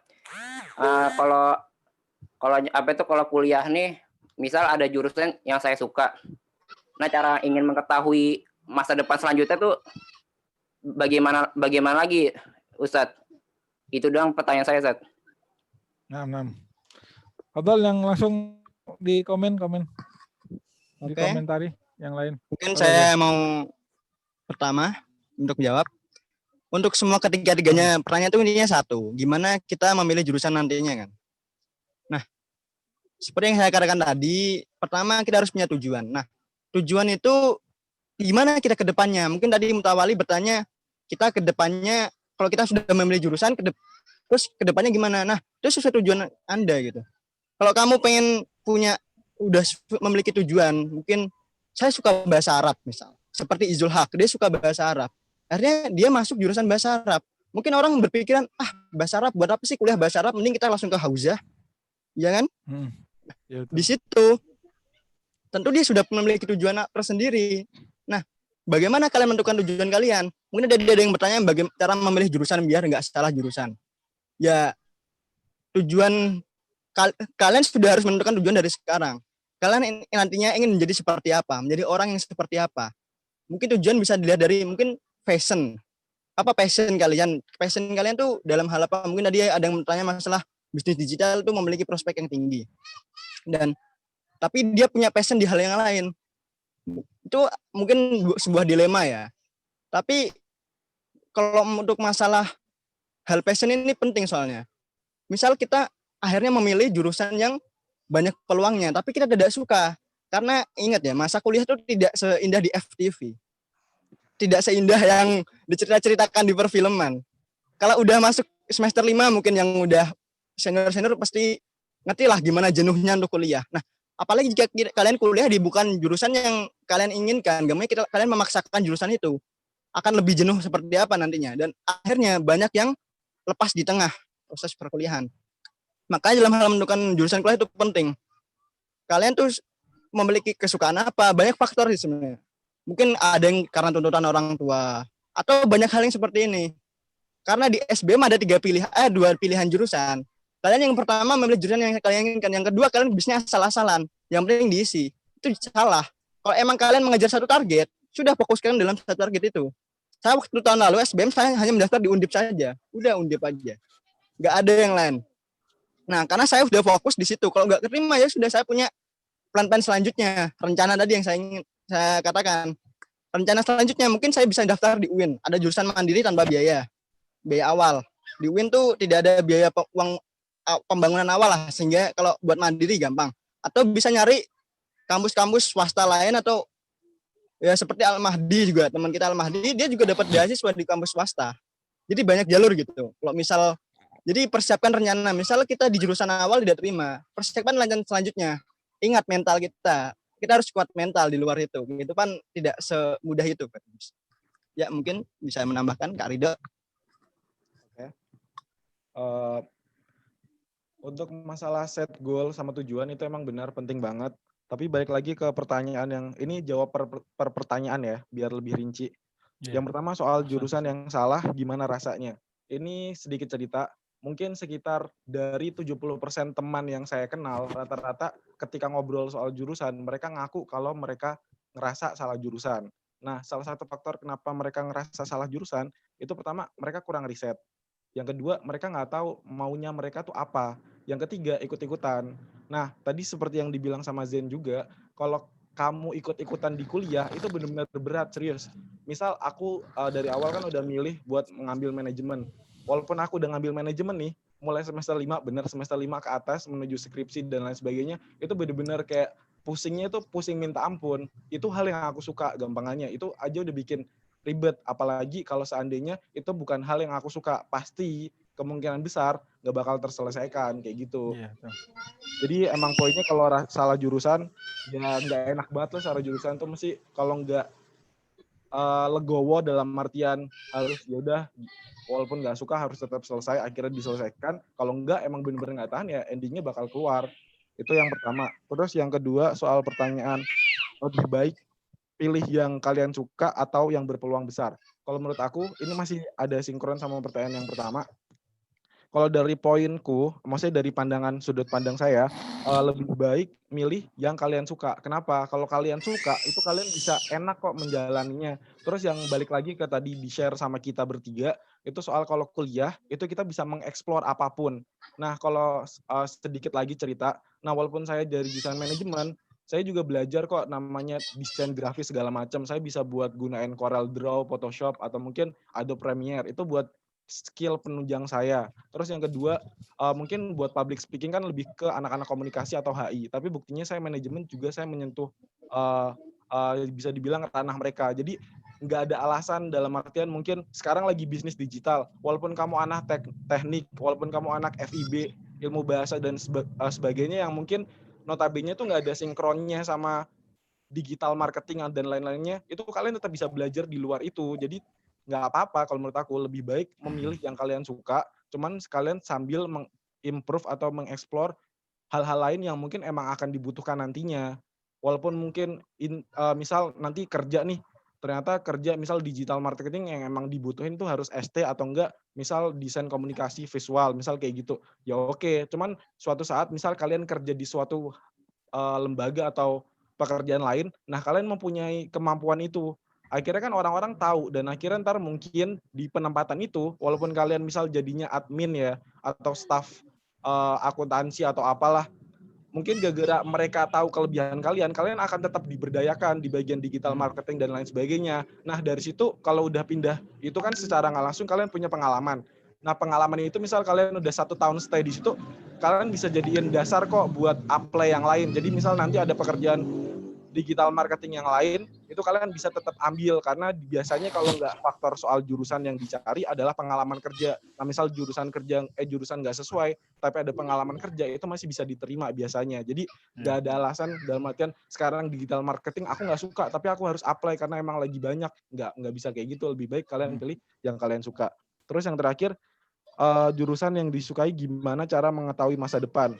kalau kuliah nih, misal ada jurusan yang saya suka, nah cara ingin mengetahui masa depan selanjutnya tuh bagaimana lagi, Ustadz? Itu doang pertanyaan saya, Ustadz. 6. Fadal yang langsung di komen. Di komentari yang lain. Mungkin saya mau pertama untuk jawab. Untuk semua ketiga-tiganya pertanyaan itu intinya satu, gimana kita memilih jurusan nantinya kan. Nah, seperti yang saya katakan tadi, pertama kita harus punya tujuan. Nah, tujuan itu gimana kita ke depannya? Mungkin tadi Mutawali bertanya, kita ke depannya kalau kita sudah memilih jurusan, terus ke depannya gimana? Nah, itu sesuai tujuan Anda gitu. Kalau kamu pengen udah memiliki tujuan, mungkin saya suka bahasa Arab misal. Seperti Izul Haq, dia suka bahasa Arab. Akhirnya dia masuk jurusan bahasa Arab. Mungkin orang berpikiran, bahasa Arab buat apa sih kuliah bahasa Arab? Mending kita langsung ke Hauzah. Ya kan? Di situ tentu dia sudah memiliki tujuan tersendiri. Nah, bagaimana kalian menentukan tujuan kalian? Mungkin ada yang bertanya bagaimana cara memilih jurusan biar nggak salah jurusan. Ya, tujuan kalian sudah harus menentukan tujuan dari sekarang. Kalian nantinya ingin menjadi seperti apa? Menjadi orang yang seperti apa? Mungkin tujuan bisa dilihat dari mungkin passion. Apa passion kalian? Passion kalian tuh dalam hal apa? Mungkin tadi ada yang bertanya masalah bisnis digital itu memiliki prospek yang tinggi. Tapi dia punya passion di hal yang lain. Itu mungkin sebuah dilema ya. Tapi kalau untuk masalah hal passion ini penting soalnya. Misal kita akhirnya memilih jurusan yang banyak peluangnya, tapi kita tidak suka. Karena ingat ya, masa kuliah itu tidak seindah di FTV. Tidak seindah yang diceritakan di perfilman. Kalau udah masuk semester 5 mungkin yang udah senior-senior pasti ngerti lah gimana jenuhnya untuk kuliah. Nah, apalagi jika kalian kuliah di bukan jurusan yang kalian inginkan, kalian memaksakan jurusan itu, akan lebih jenuh seperti apa nantinya. Dan akhirnya banyak yang lepas di tengah proses perkuliahan. Makanya dalam hal menentukan jurusan kuliah itu penting. Kalian tuh memiliki kesukaan apa? Banyak faktor sih sebenarnya. Mungkin ada yang karena tuntutan orang tua, atau banyak hal yang seperti ini. Karena di SBM ada 2 pilihan jurusan. Kalian yang pertama memilih jurusan yang kalian inginkan, yang kedua kalian bisnya asal-asalan, yang penting diisi. Itu salah. Kalau emang kalian mengejar satu target, sudah fokuskan dalam satu target itu. Saya waktu tahun lalu SBM saya hanya mendaftar di Undip saja. Udah Undip aja. Nggak ada yang lain. Nah, karena saya sudah fokus di situ. Kalau nggak keterima ya sudah, saya punya plan-plan selanjutnya. Rencana tadi yang saya katakan. Rencana selanjutnya mungkin saya bisa daftar di UIN. Ada jurusan mandiri tanpa biaya awal. Di UIN tuh tidak ada biaya uang pembangunan awal lah, sehingga kalau buat mandiri gampang. Atau bisa nyari kampus-kampus swasta lain, atau ya seperti Al-Mahdi juga, teman kita Al-Mahdi, dia juga dapat beasiswa di kampus swasta. Jadi banyak jalur gitu. Kalau misal, jadi persiapkan rencana. Misal kita di jurusan awal tidak terima, persiapkan rencana selanjutnya. Ingat mental kita harus kuat mental di luar itu. Itu kan tidak semudah itu. Ya mungkin bisa menambahkan Kak Ridho. Oke. Untuk masalah set goal sama tujuan itu emang benar penting banget. Tapi balik lagi ke pertanyaan yang ini jawab per pertanyaan ya, biar lebih rinci. Yang pertama soal jurusan yang salah, gimana rasanya? Ini sedikit cerita. Mungkin sekitar dari 70% teman yang saya kenal, rata-rata ketika ngobrol soal jurusan, mereka ngaku kalau mereka ngerasa salah jurusan. Nah, salah satu faktor kenapa mereka ngerasa salah jurusan, itu pertama, mereka kurang riset. Yang kedua, mereka nggak tahu maunya mereka tuh apa. Yang ketiga, ikut-ikutan. Nah, tadi seperti yang dibilang sama Zen juga, kalau kamu ikut-ikutan di kuliah, itu benar-benar berat, serius. Misal aku dari awal kan udah milih buat mengambil manajemen. Walaupun aku udah ngambil manajemen nih, mulai semester 5, bener semester 5 ke atas, menuju skripsi dan lain sebagainya, itu bener-bener kayak pusingnya itu pusing minta ampun. Itu hal yang aku suka gampangannya. Itu aja udah bikin ribet. Apalagi kalau seandainya itu bukan hal yang aku suka, pasti kemungkinan besar nggak bakal terselesaikan kayak gitu. Iya, betul. Jadi emang poinnya kalau salah jurusan ya nggak enak banget lah. Salah jurusan tuh mesti kalau nggak legowo dalam artian harus ya udah walaupun nggak suka harus tetap selesai, akhirnya diselesaikan. Kalau nggak emang bener-bener nggak tahan ya endingnya bakal keluar. Itu yang pertama. Terus yang kedua soal pertanyaan lebih baik pilih yang kalian suka atau yang berpeluang besar. Kalau menurut aku ini masih ada sinkron sama pertanyaan yang pertama. Kalau dari poinku, maksudnya dari pandangan sudut pandang saya, lebih baik milih yang kalian suka. Kenapa? Kalau kalian suka, itu kalian bisa enak kok menjalaninya. Terus yang balik lagi ke tadi di-share sama kita bertiga, itu soal kalau kuliah, itu kita bisa mengeksplor apapun. Nah, kalau sedikit lagi cerita, nah walaupun saya dari desain manajemen, saya juga belajar kok namanya desain grafis segala macam. Saya bisa buat gunain Corel Draw, Photoshop, atau mungkin Adobe Premiere. Itu buat skill penunjang saya. Terus yang kedua, mungkin buat public speaking kan lebih ke anak-anak komunikasi atau HI. Tapi buktinya saya manajemen juga saya menyentuh bisa dibilang ranah mereka. Jadi nggak ada alasan dalam artian mungkin sekarang lagi bisnis digital. Walaupun kamu anak teknik, walaupun kamu anak FIB, ilmu bahasa dan sebagainya yang mungkin notabene itu nggak ada sinkronnya sama digital marketing dan lain-lainnya, itu kalian tetap bisa belajar di luar itu. Jadi nggak apa-apa kalau menurut aku, lebih baik memilih yang kalian suka, cuman sekalian sambil mengimprove atau mengeksplor hal-hal lain yang mungkin emang akan dibutuhkan nantinya. Walaupun mungkin misal nanti kerja nih, ternyata kerja misal digital marketing yang emang dibutuhin tuh harus ST atau enggak, misal desain komunikasi visual, misal kayak gitu. Ya oke, cuman suatu saat misal kalian kerja di suatu lembaga atau pekerjaan lain, nah kalian mempunyai kemampuan itu. Akhirnya kan orang-orang tahu dan akhirnya ntar mungkin di penempatan itu, walaupun kalian misal jadinya admin ya, atau staff akuntansi atau apalah, mungkin gara-gara mereka tahu kelebihan kalian, kalian akan tetap diberdayakan di bagian digital marketing dan lain sebagainya. Nah dari situ kalau udah pindah, itu kan secara nggak langsung kalian punya pengalaman. Nah pengalaman itu misal kalian udah 1 tahun stay di situ, kalian bisa jadiin dasar kok buat apply yang lain. Jadi misal nanti ada pekerjaan digital marketing yang lain, itu kalian bisa tetap ambil karena biasanya kalau nggak faktor soal jurusan yang dicari adalah pengalaman kerja. Nah misal jurusan nggak sesuai, tapi ada pengalaman kerja, itu masih bisa diterima biasanya. Jadi nggak ada alasan dalam artian sekarang digital marketing aku nggak suka, tapi aku harus apply karena emang lagi banyak. Nggak bisa kayak gitu. Lebih baik kalian pilih yang kalian suka. Terus yang terakhir, jurusan yang disukai gimana cara mengetahui masa depan.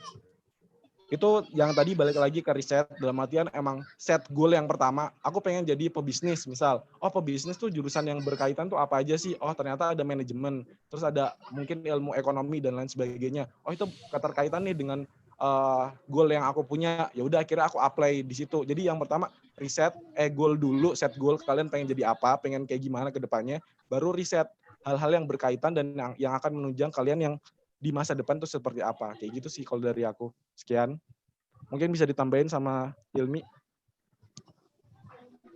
Itu yang tadi balik lagi ke riset, dalam artian emang set goal yang pertama, aku pengen jadi pebisnis misal. Oh pebisnis tuh jurusan yang berkaitan tuh apa aja sih? Oh ternyata ada manajemen, terus ada mungkin ilmu ekonomi dan lain sebagainya. Oh itu keterkaitan nih dengan goal yang aku punya. Ya udah akhirnya aku apply di situ. Jadi yang pertama riset, goal dulu, set goal kalian pengen jadi apa, pengen kayak gimana ke depannya, baru riset hal-hal yang berkaitan dan yang akan menunjang kalian yang di masa depan tuh seperti apa. Kayak gitu sih kalau dari aku. Sekian. Mungkin bisa ditambahin sama Hilmi.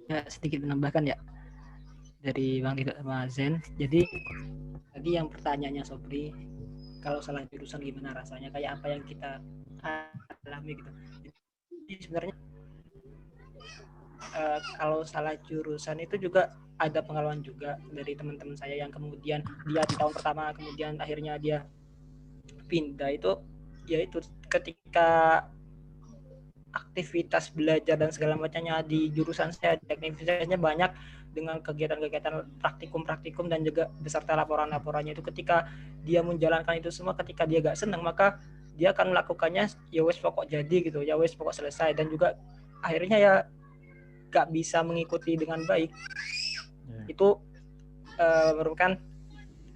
Ya, sedikit menambahkan ya. Dari Bang Tito sama Zen. Jadi, tadi yang pertanyaannya Sobri, kalau salah jurusan gimana rasanya? Kayak apa yang kita alami gitu. Jadi sebenarnya kalau salah jurusan itu juga ada pengalaman juga dari teman-teman saya yang kemudian dia di tahun pertama, kemudian akhirnya dia pindah itu, yaitu ketika aktivitas belajar dan segala macamnya di jurusan saya, aktivitasnya banyak dengan kegiatan-kegiatan praktikum dan juga beserta laporan-laporannya itu. Ketika dia menjalankan itu semua, ketika dia gak senang, maka dia akan melakukannya ya wes pokok jadi gitu, ya wes pokok selesai, dan juga akhirnya ya gak bisa mengikuti dengan baik. Itu merupakan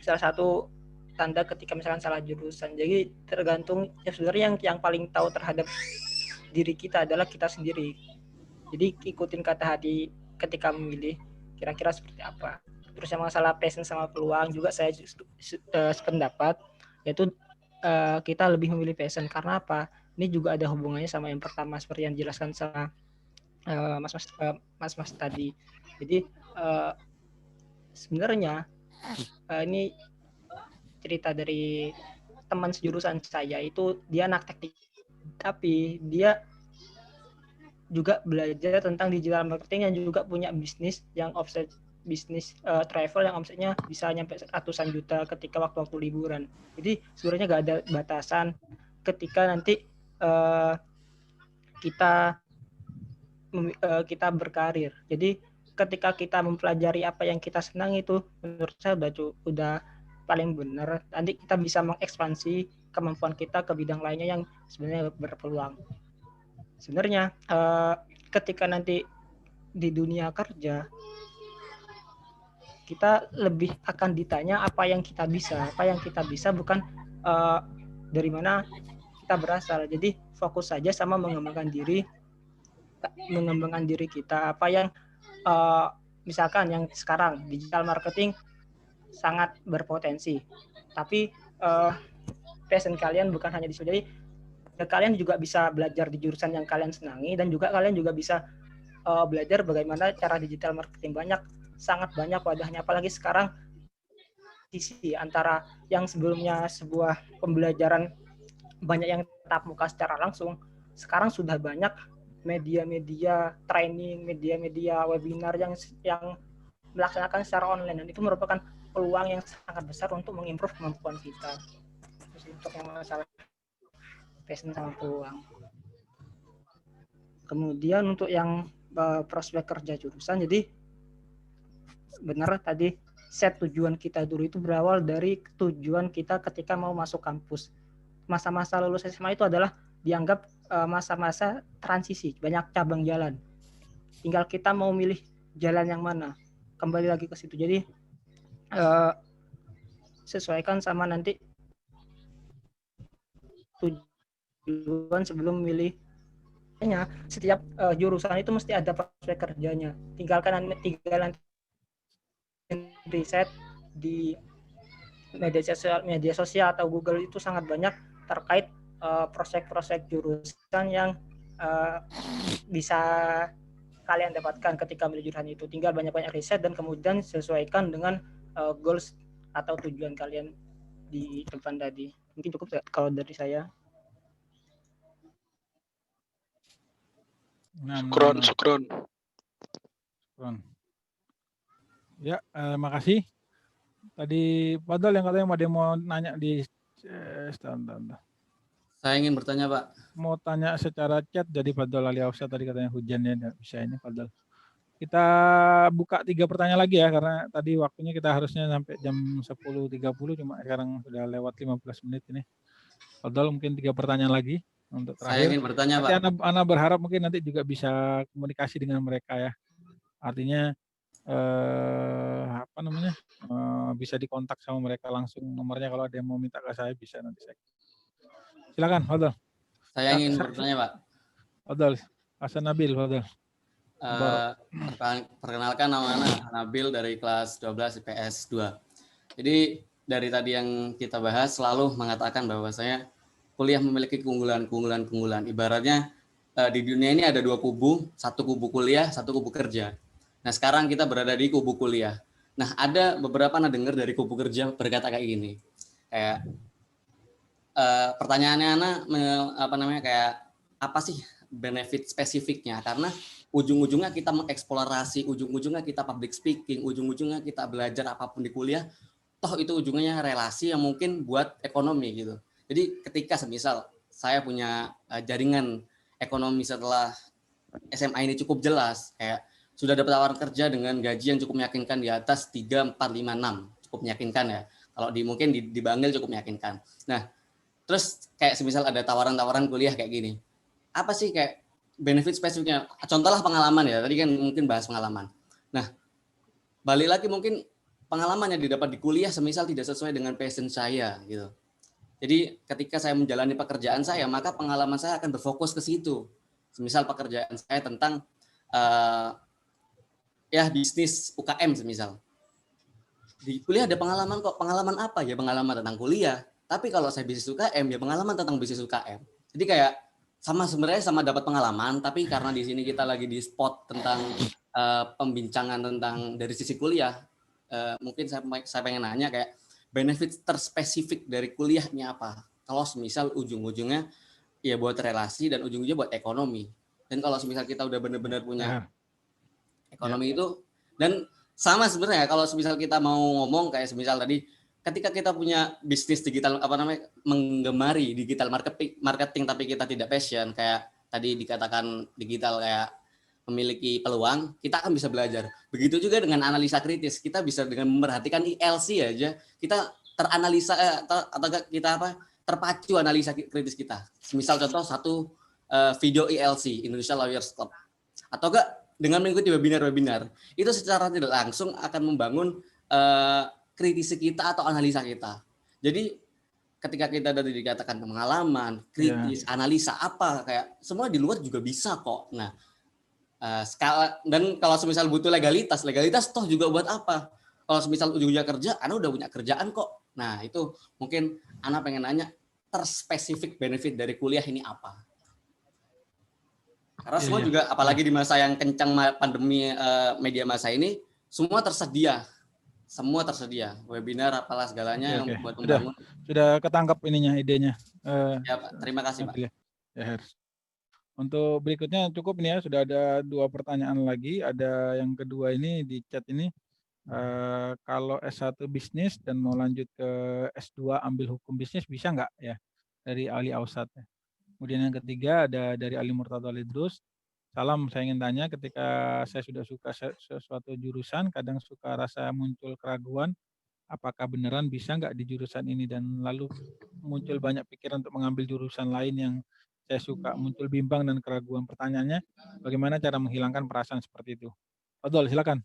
salah satu tanda ketika misalkan salah jurusan. Jadi tergantung ya sebenarnya yang paling tahu terhadap diri kita adalah kita sendiri. Jadi ikutin kata hati ketika memilih kira-kira seperti apa. Terus yang masalah passion sama peluang juga saya sependapat, yaitu kita lebih memilih passion. Karena apa? Ini juga ada hubungannya sama yang pertama seperti yang dijelaskan sama mas tadi. Jadi sebenarnya ini cerita dari teman sejurusan saya, itu dia anak teknik tapi dia juga belajar tentang digital marketing yang juga punya bisnis yang offset bisnis travel yang omsetnya bisa nyampe ratusan juta ketika waktu-waktu liburan. Jadi sebenarnya nggak ada batasan ketika nanti kita berkarir. Jadi ketika kita mempelajari apa yang kita senang itu menurut saya udah paling benar. Nanti kita bisa mengekspansi kemampuan kita ke bidang lainnya yang sebenarnya berpeluang. Sebenarnya ketika nanti di dunia kerja kita lebih akan ditanya apa yang kita bisa bukan dari mana kita berasal. Jadi fokus saja sama mengembangkan diri kita. Apa yang misalkan yang sekarang digital marketing sangat berpotensi, tapi passion kalian bukan hanya di situ. Jadi kalian juga bisa belajar di jurusan yang kalian senangi, dan juga kalian juga bisa belajar bagaimana cara digital marketing. Sangat banyak wadahnya, apalagi sekarang sisi antara yang sebelumnya sebuah pembelajaran banyak yang tatap muka secara langsung, sekarang sudah banyak media-media training, media-media webinar yang melaksanakan secara online, dan itu merupakan peluang yang sangat besar untuk mengimprove kemampuan kita. Terus untuk yang masalah passion sama peluang. Kemudian untuk yang prospek kerja jurusan, jadi benar tadi set tujuan kita dulu itu berawal dari tujuan kita ketika mau masuk kampus. Masa-masa lulus SMA itu adalah dianggap masa-masa transisi, banyak cabang jalan. Tinggal kita mau milih jalan yang mana. Kembali lagi ke situ. Jadi sesuaikan sama nanti tujuan sebelum milih. Setiap jurusan itu mesti ada prospek kerjanya. Tinggal nanti riset di media sosial atau Google itu sangat banyak terkait prospek-prospek jurusan yang bisa kalian dapatkan ketika milih jurusan itu. Tinggal banyak-banyak riset dan kemudian sesuaikan dengan goals atau tujuan kalian di depan tadi. Mungkin cukup kalau dari saya. Syukron. Ya, makasih. Tadi Fadal yang katanya ada mau nanya di Saya ingin bertanya, Pak. Mau tanya secara chat, jadi Fadal Aliausa tadi katanya hujannya nggak bisa ini Fadal. Kita buka 3 pertanyaan lagi ya, karena tadi waktunya kita harusnya sampai jam 10.30, cuma sekarang sudah lewat 15 menit ini. Fadal mungkin 3 pertanyaan lagi untuk terakhir. Saya ingin bertanya, nanti Pak. Ana berharap mungkin nanti juga bisa komunikasi dengan mereka ya. Artinya bisa dikontak sama mereka langsung, nomornya kalau ada yang mau minta ke saya bisa nanti saya. Silakan, Fadal. Saya ingin bertanya, Pak. Fadal, Hasan Nabil, Fadal. Perkenalkan, nama Nabil dari kelas 12 IPS 2. Jadi dari tadi yang kita bahas selalu mengatakan bahwa saya kuliah memiliki keunggulan. Ibaratnya di dunia ini ada 2 kubu, satu kubu kuliah, satu kubu kerja. Nah sekarang kita berada di kubu kuliah. Nah ada beberapa dengar dari kubu kerja berkata kayak gini, kayak pertanyaannya kayak apa sih benefit spesifiknya? Karena ujung-ujungnya kita mengeksplorasi, ujung-ujungnya kita public speaking, ujung-ujungnya kita belajar apapun di kuliah, toh itu ujungnya relasi yang mungkin buat ekonomi gitu. Jadi ketika semisal saya punya jaringan ekonomi setelah SMA ini cukup jelas, kayak sudah dapat tawaran kerja dengan gaji yang cukup meyakinkan di atas 3, 4, 5, 6, cukup meyakinkan ya. Kalau mungkin di Bangil cukup meyakinkan. Nah, terus kayak semisal ada tawaran-tawaran kuliah kayak gini. Apa sih kayak benefit spesifiknya? Contohlah pengalaman ya, tadi kan mungkin bahas pengalaman. Nah, balik lagi mungkin pengalaman yang didapat di kuliah semisal tidak sesuai dengan passion saya gitu. Jadi ketika saya menjalani pekerjaan saya, maka pengalaman saya akan berfokus ke situ. Semisal pekerjaan saya tentang bisnis UKM semisal. Di kuliah ada pengalaman kok. Pengalaman apa? Ya pengalaman tentang kuliah. Tapi kalau saya bisnis UKM, ya pengalaman tentang bisnis UKM. Jadi kayak sebenarnya sama dapat pengalaman, tapi karena di sini kita lagi di spot tentang pembincangan tentang dari sisi kuliah, mungkin saya pengen nanya kayak benefit terspesifik dari kuliahnya apa? Kalau semisal ujung-ujungnya ya buat relasi dan ujung-ujungnya buat ekonomi. Dan kalau semisal kita udah benar-benar punya ekonomi itu, dan sama sebenarnya kalau semisal kita mau ngomong kayak semisal tadi ketika kita punya bisnis digital menggemari digital marketing tapi kita tidak passion kayak tadi dikatakan digital kayak memiliki peluang, kita akan bisa belajar. Begitu juga dengan analisa kritis, kita bisa dengan memperhatikan ILC aja, kita teranalisa atau kita terpacu analisa kritis kita. Misal contoh satu video ILC Indonesia Lawyers Club, atau enggak dengan mengikuti webinar, itu secara tidak langsung akan membangun kritisi kita atau analisa kita. Jadi ketika kita tadi dikatakan pengalaman, kritis, analisa apa kayak semua di luar juga bisa kok. Nah, skala dan kalau semisal butuh legalitas toh juga buat apa? Kalau semisal ujung-ujungnya kerja, Ana udah punya kerjaan kok. Nah, itu mungkin Ana pengen nanya terspesifik benefit dari kuliah ini apa? Karena semua juga apalagi di masa yang kencang pandemi media masa ini semua tersedia. Semua tersedia, webinar apalah segalanya yang buat membangun. Sudah ketangkap ininya idenya. Ya, Pak. Terima kasih, Pak. Ya, untuk berikutnya cukup ini ya, sudah ada 2 pertanyaan lagi. Ada yang kedua ini di chat ini, kalau S1 bisnis dan mau lanjut ke S2 ambil hukum bisnis bisa nggak ya? Dari Ali Ausat. Kemudian yang ketiga ada dari Ali Murtadha Lidrus. Salam, saya ingin tanya ketika saya sudah suka sesuatu jurusan, kadang suka rasa muncul keraguan, apakah beneran bisa nggak di jurusan ini, dan lalu muncul banyak pikiran untuk mengambil jurusan lain yang saya suka, muncul bimbang dan keraguan. Pertanyaannya, bagaimana cara menghilangkan perasaan seperti itu? Fadol, silakan.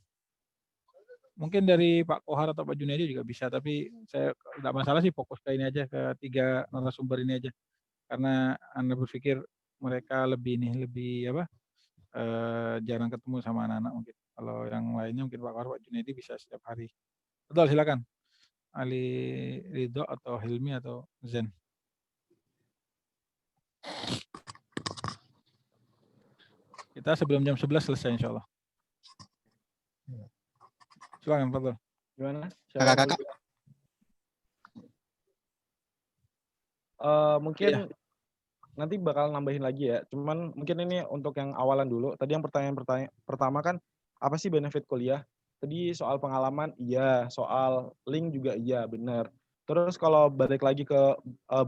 Mungkin dari Pak Kohar atau Pak Junaidi juga bisa, tapi saya nggak masalah sih fokus ke ini aja, ke 3 narasumber ini aja. Karena Anda berpikir mereka lebih jarang ketemu sama anak-anak mungkin. Kalau yang lainnya mungkin Pak Kohar, Pak Junaidi bisa setiap hari. Fadol, silakan. Ali Ridho atau Hilmi atau Zen. Kita sebelum jam 11 selesai insya Allah. Silakan, Fadol. Gimana? Kakak. Mungkin nanti bakal nambahin lagi ya. Cuman mungkin ini untuk yang awalan dulu. Tadi yang pertanyaan pertama kan, apa sih benefit kuliah? Tadi soal pengalaman, iya. Soal link juga iya, benar. Terus kalau balik lagi ke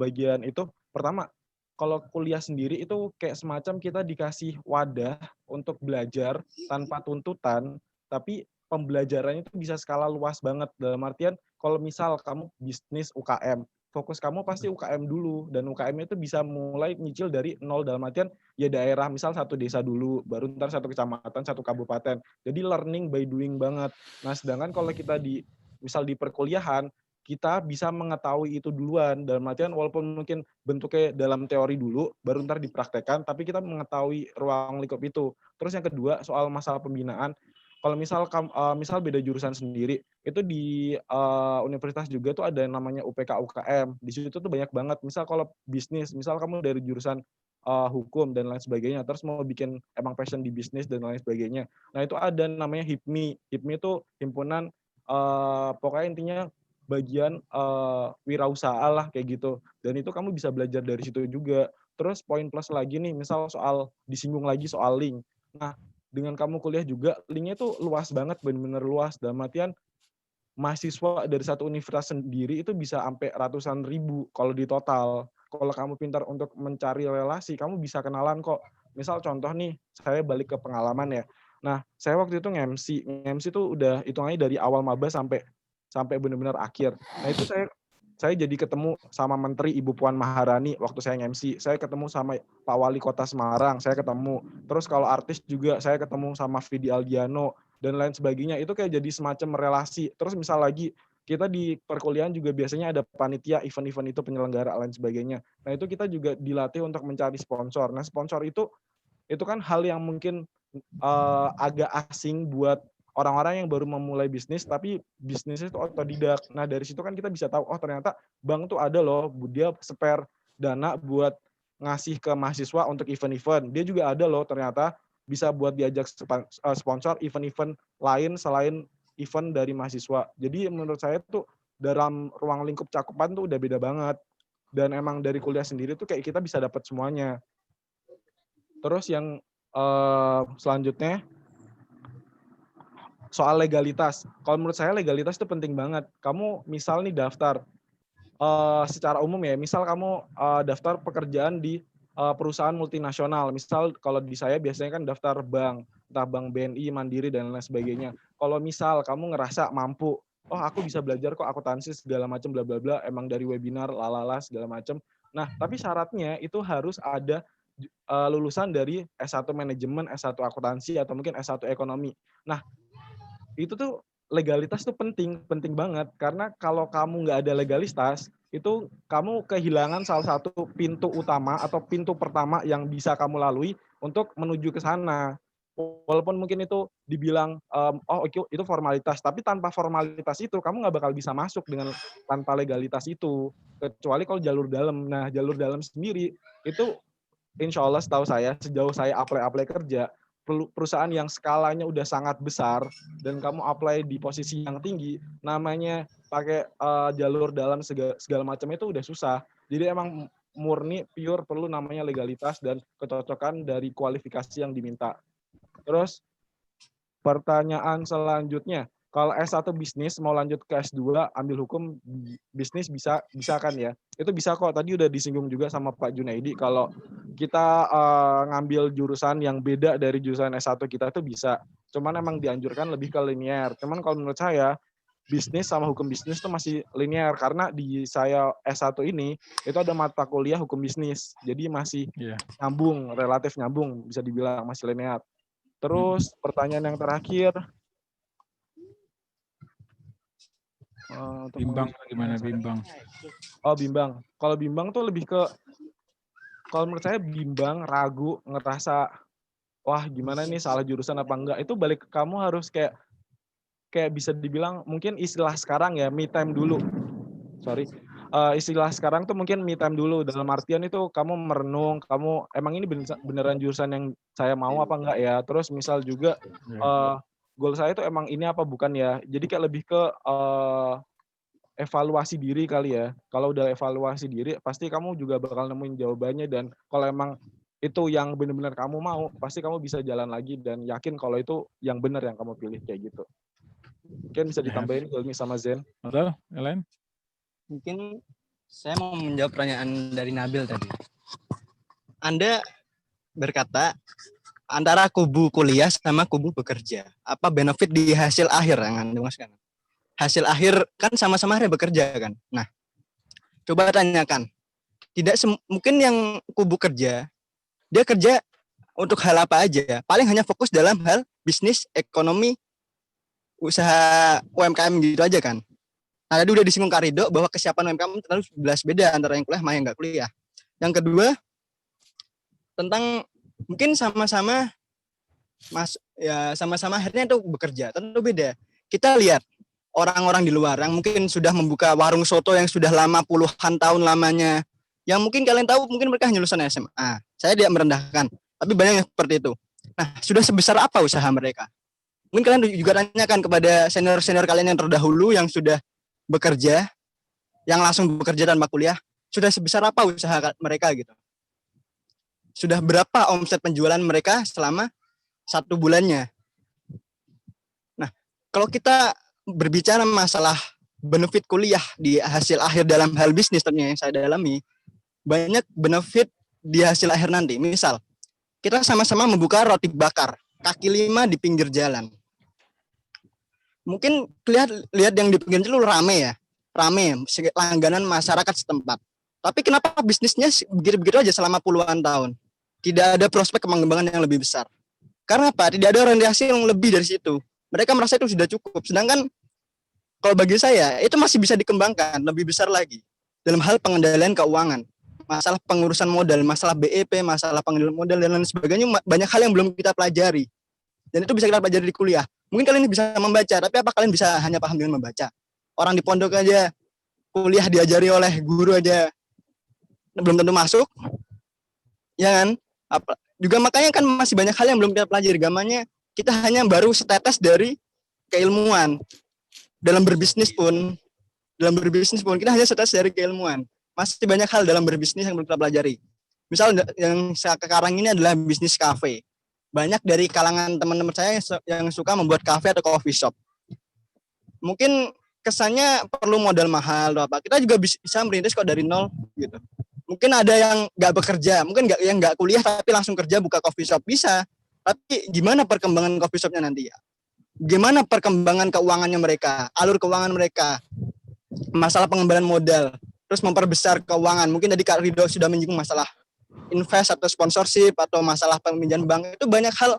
bagian itu, pertama, kalau kuliah sendiri itu kayak semacam kita dikasih wadah untuk belajar tanpa tuntutan, tapi pembelajarannya itu bisa skala luas banget. Dalam artian, kalau misal kamu bisnis UKM, fokus kamu pasti UKM dulu, dan UKM itu bisa mulai nyicil dari nol, dalam artian ya daerah, misal 1 desa dulu, baru ntar 1 kecamatan, 1 kabupaten. Jadi learning by doing banget. Nah, sedangkan kalau kita misal di perkuliahan, kita bisa mengetahui itu duluan, dalam artian walaupun mungkin bentuknya dalam teori dulu, baru ntar dipraktekkan, tapi kita mengetahui ruang lingkup itu. Terus yang kedua, soal masalah pembinaan, kalau misal beda jurusan sendiri, itu di universitas juga tuh ada yang namanya UPK UKM. Di situ tuh banyak banget. Misal kalau bisnis, misal kamu dari jurusan hukum dan lain sebagainya, terus mau bikin emang passion di bisnis dan lain sebagainya. Nah, itu ada namanya HIPMI. HIPMI itu himpunan pokoknya intinya bagian wirausaha lah kayak gitu. Dan itu kamu bisa belajar dari situ juga. Terus poin plus lagi nih, misal soal disinggung lagi soal link. Nah, dengan kamu kuliah juga, linknya tuh luas banget, benar-benar luas. Dalam artian mahasiswa dari satu universitas sendiri itu bisa sampai ratusan ribu kalau di total. Kalau kamu pintar untuk mencari relasi, kamu bisa kenalan kok. Misal contoh nih, saya balik ke pengalaman ya. Nah, saya waktu itu nge-MC tuh udah hitungannya dari awal maba sampai benar-benar akhir. Nah, itu saya jadi ketemu sama Menteri Ibu Puan Maharani waktu saya nge-MC. Saya ketemu sama Pak Wali Kota Semarang, saya ketemu. Terus kalau artis juga saya ketemu sama Vidi Aldiano dan lain sebagainya. Itu kayak jadi semacam relasi. Terus misal lagi kita di perkuliahan juga biasanya ada panitia event-event itu, penyelenggara lain sebagainya. Nah, itu kita juga dilatih untuk mencari sponsor. Nah, sponsor itu kan hal yang mungkin agak asing buat orang-orang yang baru memulai bisnis, tapi bisnisnya itu otodidak. Nah, dari situ kan kita bisa tahu, oh ternyata bank tuh ada loh, dia spare dana buat ngasih ke mahasiswa untuk event-event. Dia juga ada loh ternyata bisa buat diajak sponsor event-event lain selain event dari mahasiswa. Jadi menurut saya tuh dalam ruang lingkup cakupan tuh udah beda banget. Dan emang dari kuliah sendiri tuh kayak kita bisa dapat semuanya. Terus yang selanjutnya, soal legalitas. Kalau menurut saya legalitas itu penting banget. Kamu misal nih daftar secara umum ya, misal kamu daftar pekerjaan di perusahaan multinasional. Misal kalau di saya biasanya kan daftar bank, entah bank BNI, Mandiri, dan lain sebagainya. Kalau misal kamu ngerasa mampu, oh aku bisa belajar kok akuntansi segala macam bla bla bla, emang dari webinar lalala segala macam. Nah, tapi syaratnya itu harus ada lulusan dari S1 manajemen, S1 akuntansi, atau mungkin S1 ekonomi. Nah, itu tuh legalitas tuh penting banget, karena kalau kamu nggak ada legalitas, itu kamu kehilangan salah satu pintu utama atau pintu pertama yang bisa kamu lalui untuk menuju ke sana. Walaupun mungkin itu dibilang, oh itu formalitas, tapi tanpa formalitas itu kamu nggak bakal bisa masuk dengan tanpa legalitas itu, kecuali kalau jalur dalam. Nah, jalur dalam sendiri itu insya Allah setahu saya, sejauh saya apply kerja, perusahaan yang skalanya udah sangat besar dan kamu apply di posisi yang tinggi, namanya pakai jalur dalam segala macam itu udah susah. Jadi emang murni pure perlu namanya legalitas dan kecocokan dari kualifikasi yang diminta. Terus pertanyaan selanjutnya, kalau S1 bisnis mau lanjut ke S2 ambil hukum bisnis bisa kan ya? Itu bisa kok, tadi udah disinggung juga sama Pak Junaidi, kalau kita ngambil jurusan yang beda dari jurusan S1 kita itu bisa. Cuman emang dianjurkan lebih ke linear. Cuman kalau menurut saya bisnis sama hukum bisnis itu masih linear, karena di saya S1 ini itu ada mata kuliah hukum bisnis. Jadi masih nyambung, relatif nyambung, bisa dibilang masih linear. Terus pertanyaan yang terakhir, bimbang gimana bimbang? Oh bimbang. Kalau bimbang tuh lebih ke, kalau menurut saya bimbang, ragu, ngerasa wah gimana nih salah jurusan apa enggak, itu balik ke kamu harus kayak bisa dibilang mungkin istilah sekarang ya, me time dulu. Istilah sekarang tuh mungkin me time dulu, dalam artian itu kamu merenung, kamu emang ini beneran jurusan yang saya mau apa enggak ya. Terus misal juga goal saya itu emang ini apa bukan ya. Jadi kayak lebih ke evaluasi diri kali ya. Kalau udah evaluasi diri, pasti kamu juga bakal nemuin jawabannya, dan kalau emang itu yang benar-benar kamu mau, pasti kamu bisa jalan lagi dan yakin kalau itu yang benar yang kamu pilih, kayak gitu. Mungkin bisa ditambahin Gulmi sama Zen. Betul, Ellen? Mungkin saya mau menjawab pertanyaan dari Nabil tadi. Anda berkata antara kubu kuliah sama kubu bekerja, apa benefit di hasil akhir yang Anda maksudkan? Hasil akhir kan sama-sama hari bekerja kan. Nah, coba tanyakan. Mungkin yang kubu kerja, dia kerja untuk hal apa aja? Paling hanya fokus dalam hal bisnis, ekonomi, usaha UMKM gitu aja kan. Nah, tadi udah disinggung Kak Ridho bahwa kesiapan UMKM terlalu jelas beda antara yang kuliah sama yang nggak kuliah. Yang kedua, tentang mungkin sama-sama akhirnya itu bekerja, tentu beda. Kita lihat orang-orang di luar yang mungkin sudah membuka warung soto yang sudah lama, puluhan tahun lamanya, yang mungkin kalian tahu mungkin mereka hanya lulusan SMA. Saya tidak merendahkan, tapi banyak yang seperti itu. Nah, sudah sebesar apa usaha mereka? Mungkin kalian juga tanyakan kepada senior-senior kalian yang terdahulu yang sudah bekerja, yang langsung bekerja tanpa kuliah, sudah sebesar apa usaha mereka gitu. Sudah berapa omset penjualan mereka selama 1 bulannya. Nah, kalau kita berbicara masalah benefit kuliah di hasil akhir dalam hal bisnis ternyata yang saya dalami, banyak benefit di hasil akhir nanti. Misal, kita sama-sama membuka roti bakar, kaki 5 di pinggir jalan. Mungkin lihat yang di pinggir jalan rame langganan masyarakat setempat. Tapi kenapa bisnisnya begitu-begitu aja selama puluhan tahun? Tidak ada prospek pengembangan yang lebih besar. Karena apa? Tidak ada orientasi yang lebih dari situ. Mereka merasa itu sudah cukup. Sedangkan kalau bagi saya, itu masih bisa dikembangkan lebih besar lagi. Dalam hal pengendalian keuangan. Masalah pengurusan modal, masalah BEP, masalah pengendalian modal, dan lain sebagainya. Banyak hal yang belum kita pelajari. Dan itu bisa kita pelajari di kuliah. Mungkin kalian bisa membaca, tapi apa kalian bisa hanya paham dengan membaca? Orang di pondok aja, kuliah diajari oleh guru aja, belum tentu masuk. Ya kan? Juga makanya kan masih banyak hal yang belum kita pelajari. Gamanya kita hanya baru setetes dari keilmuan. Dalam berbisnis pun kita hanya setetes dari keilmuan. Masih banyak hal dalam berbisnis yang belum kita pelajari. Misal yang sekarang ini adalah bisnis kafe. banyak dari kalangan teman-teman saya yang suka membuat kafe atau coffee shop. Mungkin kesannya perlu modal mahal atau apa. Kita juga bisa merintis kok dari nol gitu. Mungkin ada yang nggak bekerja, mungkin yang nggak kuliah tapi langsung kerja buka coffee shop bisa. Tapi gimana perkembangan coffee shopnya nanti ya? Gimana perkembangan keuangannya mereka, alur keuangan mereka, masalah pengembangan modal, terus memperbesar keuangan. Mungkin tadi Kak Ridho sudah menyinggung masalah invest atau sponsorship atau masalah peminjaman bank. Itu banyak hal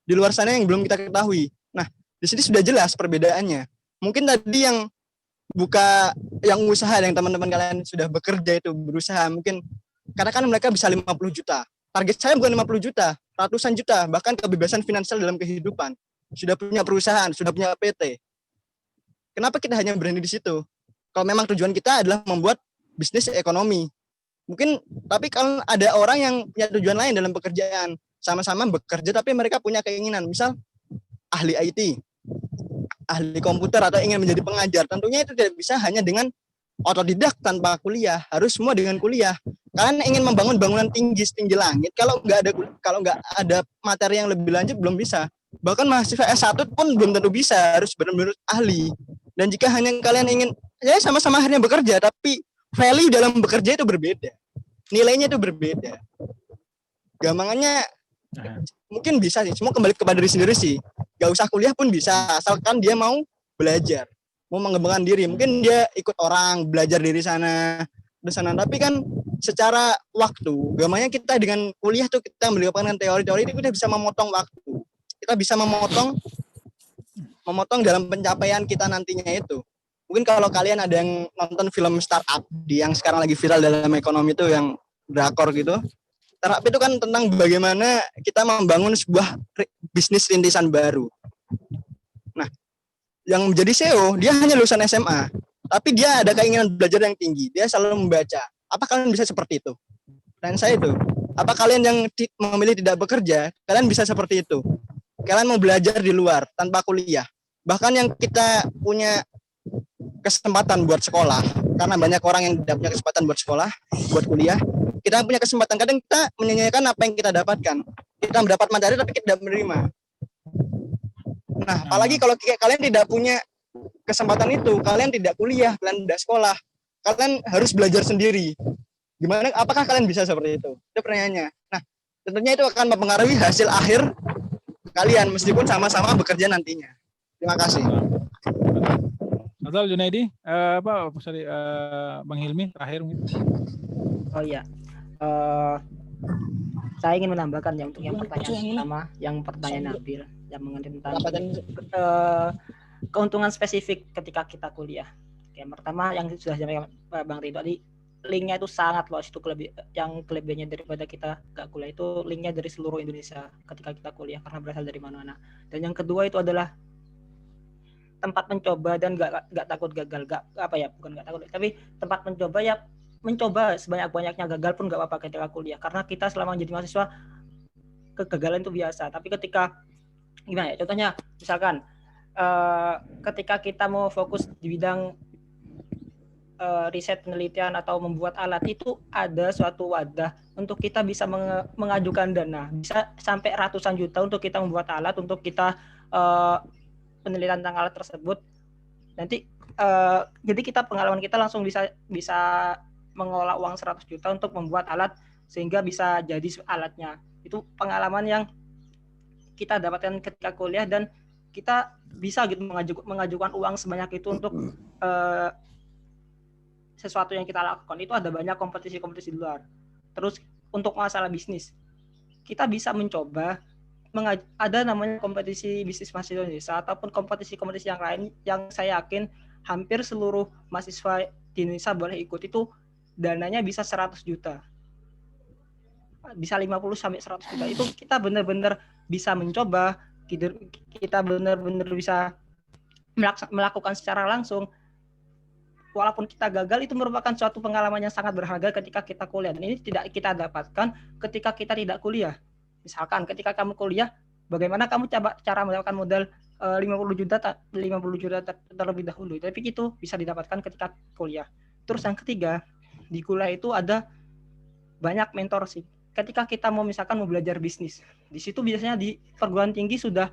di luar sana yang belum kita ketahui. Nah, di sini sudah jelas perbedaannya. Mungkin tadi yang yang usaha, yang teman-teman kalian sudah bekerja itu berusaha, mungkin katakan mereka bisa 50 juta. Target saya bukan 50 juta, ratusan juta, bahkan kebebasan finansial dalam kehidupan. Sudah punya perusahaan, sudah punya PT. Kenapa kita hanya berhenti di situ? Kalau memang tujuan kita adalah membuat bisnis ekonomi. Mungkin, tapi kalau ada orang yang punya tujuan lain dalam pekerjaan, sama-sama bekerja tapi mereka punya keinginan, misal ahli IT, ahli komputer atau ingin menjadi pengajar, tentunya itu tidak bisa hanya dengan otodidak tanpa kuliah, harus semua dengan kuliah. Kalian ingin membangun bangunan tinggi setinggi langit, kalau nggak ada materi yang lebih lanjut belum bisa. Bahkan mahasiswa S1 pun belum tentu bisa, harus benar-benar ahli. Dan jika hanya kalian ingin ya sama-sama akhirnya bekerja, tapi value dalam bekerja itu berbeda, nilainya itu berbeda. Gampangannya mungkin bisa sih, semua kembali kepada diri sendiri sih. Gak usah kuliah pun bisa, asalkan dia mau belajar, mau mengembangkan diri. Mungkin dia ikut orang, belajar dari sana. Tapi kan secara waktu, gamanya kita dengan kuliah tuh kita melakukan teori-teori itu kita bisa memotong waktu. Kita bisa memotong dalam pencapaian kita nantinya itu. Mungkin kalau kalian ada yang nonton film startup yang sekarang lagi viral dalam ekonomi itu, yang drakor gitu. Startup itu kan tentang bagaimana kita membangun sebuah bisnis rintisan baru. Nah, yang menjadi CEO, dia hanya lulusan SMA, tapi dia ada keinginan belajar yang tinggi. Dia selalu membaca. Apa kalian bisa seperti itu? Dan saya itu, apa kalian yang memilih tidak bekerja, kalian bisa seperti itu? Kalian mau belajar di luar tanpa kuliah. Bahkan yang kita punya kesempatan buat sekolah, karena banyak orang yang tidak punya kesempatan buat sekolah, buat kuliah, kita punya kesempatan. Kadang kita menyanyikan apa yang kita dapatkan. Kita mendapat materi tapi kita tidak menerima. Nah, apalagi kalau kalian tidak punya kesempatan itu, kalian tidak kuliah, kalian tidak sekolah, kalian harus belajar sendiri. Gimana? Apakah kalian bisa seperti itu? Itu pertanyaannya. Nah, tentunya itu akan mempengaruhi hasil akhir kalian meskipun sama-sama bekerja nantinya. Terima kasih. Betul, Junaidi. Bang Hilmi terakhir mungkin. Oh iya. Saya ingin menambahkan ya untuk yang pertanyaan pertama, yang pertanyaan Nabil yang mengenai tentang keuntungan spesifik ketika kita kuliah. Yang pertama yang sudah disampaikan Bang Ridho tadi, linknya itu sangat luas. Itu kelebihannya daripada kita nggak kuliah itu linknya dari seluruh Indonesia ketika kita kuliah karena berasal dari mana-mana. Dan yang kedua itu adalah tempat mencoba dan nggak takut gagal, bukan nggak takut, tapi tempat mencoba ya, mencoba sebanyak-banyaknya, gagal pun nggak apa-apa ketika kuliah, karena kita selama menjadi mahasiswa kegagalan itu biasa. Tapi ketika gimana ya, contohnya misalkan ketika kita mau fokus di bidang riset penelitian atau membuat alat, itu ada suatu wadah untuk kita bisa mengajukan dana, bisa sampai ratusan juta untuk kita membuat alat, untuk kita penelitian tentang alat tersebut. Nanti jadi pengalaman kita langsung bisa mengelola uang 100 juta untuk membuat alat sehingga bisa jadi alatnya. Itu pengalaman yang kita dapatkan ketika kuliah, dan kita bisa gitu mengajukan uang sebanyak itu untuk sesuatu yang kita lakukan. Itu ada banyak kompetisi-kompetisi di luar. Terus untuk masalah bisnis, kita bisa mencoba ada namanya kompetisi bisnis mahasiswa Indonesia ataupun kompetisi-kompetisi yang lain yang saya yakin hampir seluruh mahasiswa di Indonesia boleh ikut. Itu dananya bisa 100 juta. Bisa 50 sampai 100 juta. Itu kita benar-benar bisa mencoba, kita benar-benar bisa melakukan secara langsung. Walaupun kita gagal, itu merupakan suatu pengalaman yang sangat berharga ketika kita kuliah. Dan ini tidak kita dapatkan ketika kita tidak kuliah. Misalkan ketika kamu kuliah, bagaimana kamu cara mendapatkan modal 50 juta terlebih dahulu. Tapi itu bisa didapatkan ketika kuliah. Terus yang ketiga, di kuliah itu ada banyak mentorship. ketika kita mau misalkan mau belajar bisnis, di situ biasanya di perguruan tinggi sudah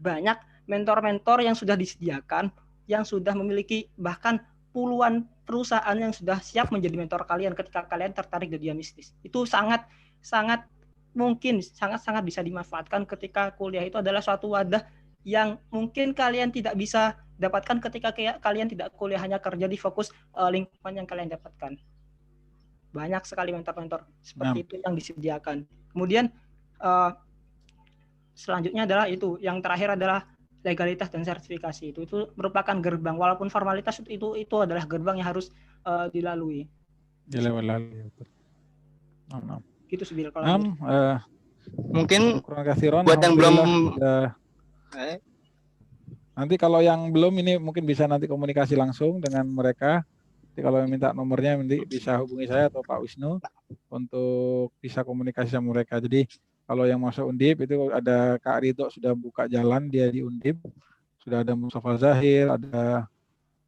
banyak mentor-mentor yang sudah disediakan, yang sudah memiliki bahkan puluhan perusahaan yang sudah siap menjadi mentor kalian ketika kalian tertarik di dunia bisnis. Itu sangat mungkin sangat bisa dimanfaatkan ketika kuliah. Itu adalah suatu wadah yang mungkin kalian tidak bisa dapatkan ketika kalian tidak kuliah, hanya kerja di fokus lingkungan yang kalian dapatkan. Banyak sekali mentor-mentor seperti itu yang disediakan. Kemudian selanjutnya adalah itu, yang terakhir adalah legalitas dan sertifikasi. Itu merupakan gerbang, walaupun formalitas itu adalah gerbang yang harus dilalui. Gitu Subil kalau mungkin Kasiron, buat yang belum nanti kalau yang belum ini mungkin bisa nanti komunikasi langsung dengan mereka. Jadi kalau yang minta nomornya nanti bisa hubungi saya atau Pak Wisnu untuk bisa komunikasi sama mereka. Jadi kalau yang masuk Undip itu ada Kak Ridho sudah buka jalan, dia di Undip. Sudah ada Mustafa Zahir, ada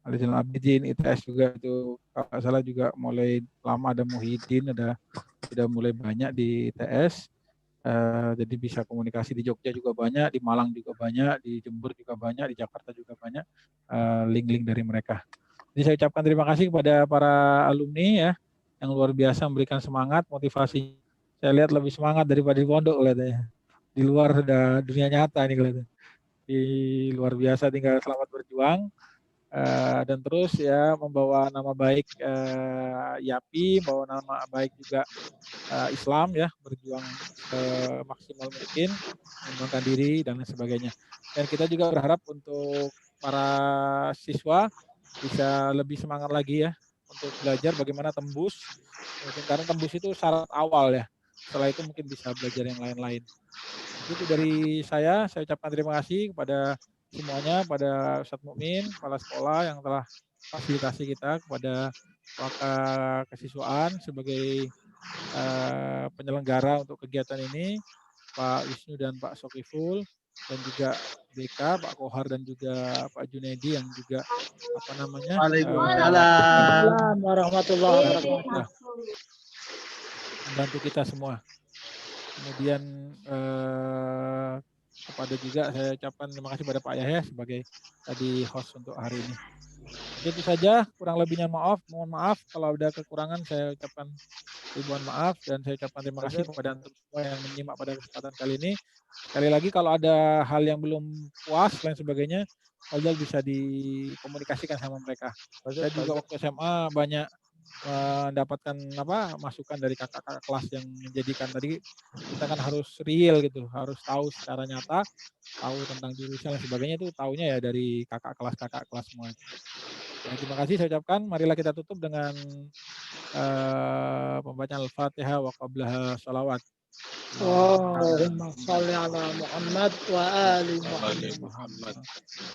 Ali Zainal Abidin, ITS juga itu kalau nggak salah juga mulai lama, ada Muhyiddin, sudah mulai banyak di ITS. Jadi bisa komunikasi. Di Jogja juga banyak, di Malang juga banyak, di Jember juga banyak, di Jakarta juga banyak link-link dari mereka. Jadi saya ucapkan terima kasih kepada para alumni ya yang luar biasa memberikan semangat, motivasi. Saya lihat lebih semangat daripada di pondok kelihatannya. Di luar sudah dunia nyata ini kelihatan. Di luar biasa, tinggal selamat berjuang dan terus ya membawa nama baik YAPI, membawa nama baik juga Islam ya, berjuang semaksimal mungkin, mengembangkan diri dan lain sebagainya. Dan kita juga berharap untuk para siswa bisa lebih semangat lagi ya untuk belajar bagaimana tembus, mungkin karena tembus itu syarat awal ya. Setelah itu mungkin bisa belajar yang lain-lain. Itu dari saya ucapkan terima kasih kepada semuanya, pada Ustadz Mukmin, kepala sekolah yang telah fasilitasi kita, kepada Waka Kesiswaan sebagai penyelenggara untuk kegiatan ini, Pak Wisnu dan Pak Sokiful, dan juga BK, Pak Kohar dan juga Pak Junaidi yang juga Waalaikumsalam warahmatullahi wabarakatuh. Membantu kita semua. Kemudian kepada juga saya ucapkan terima kasih pada Pak Yahya sebagai tadi host untuk hari ini. Itu saja, kurang lebihnya mohon maaf kalau ada kekurangan, saya ucapkan ribuan maaf dan saya ucapkan terima kasih kepada antum semua yang menyimak pada kesempatan kali ini. Sekali lagi kalau ada hal yang belum puas dan sebagainya, Fadil bisa dikomunikasikan sama mereka. Saya juga waktu SMA banyak mendapatkan masukan dari kakak-kakak kelas yang menjadikan tadi kita kan harus real gitu, harus tahu secara nyata, tahu tentang jurusan dan sebagainya itu taunya ya dari kakak kelas semua. Ya, terima kasih saya ucapkan. Marilah kita tutup dengan pembacaan Al-Fatihah wa qablaha sholawat. Allahumma sholli ala Muhammad wa ali Muhammad.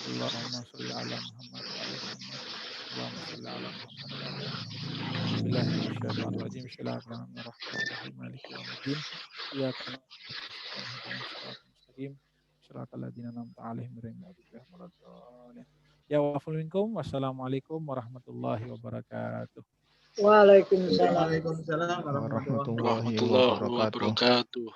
Allahumma sholli ala Muhammad wa ali Muhammad. Allahumma sholli ala Muhammad wa ali Muhammad. Billahi minasyaitonir rajim. Bismillahirrahmanirrahim. Maliki yaumiddin. Iyyaka na'budu wa ihdinas siratal mustaqim. Shiratal ladzina an'amta 'alaihim ghairil maghdubi 'alaihim waladdallin. Ya wa'aful minkum. Wassalamualaikum warahmatullahi wabarakatuh. Waalaikumsalam warahmatullahi wabarakatuh.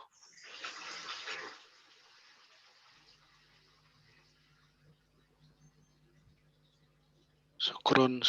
Syukron.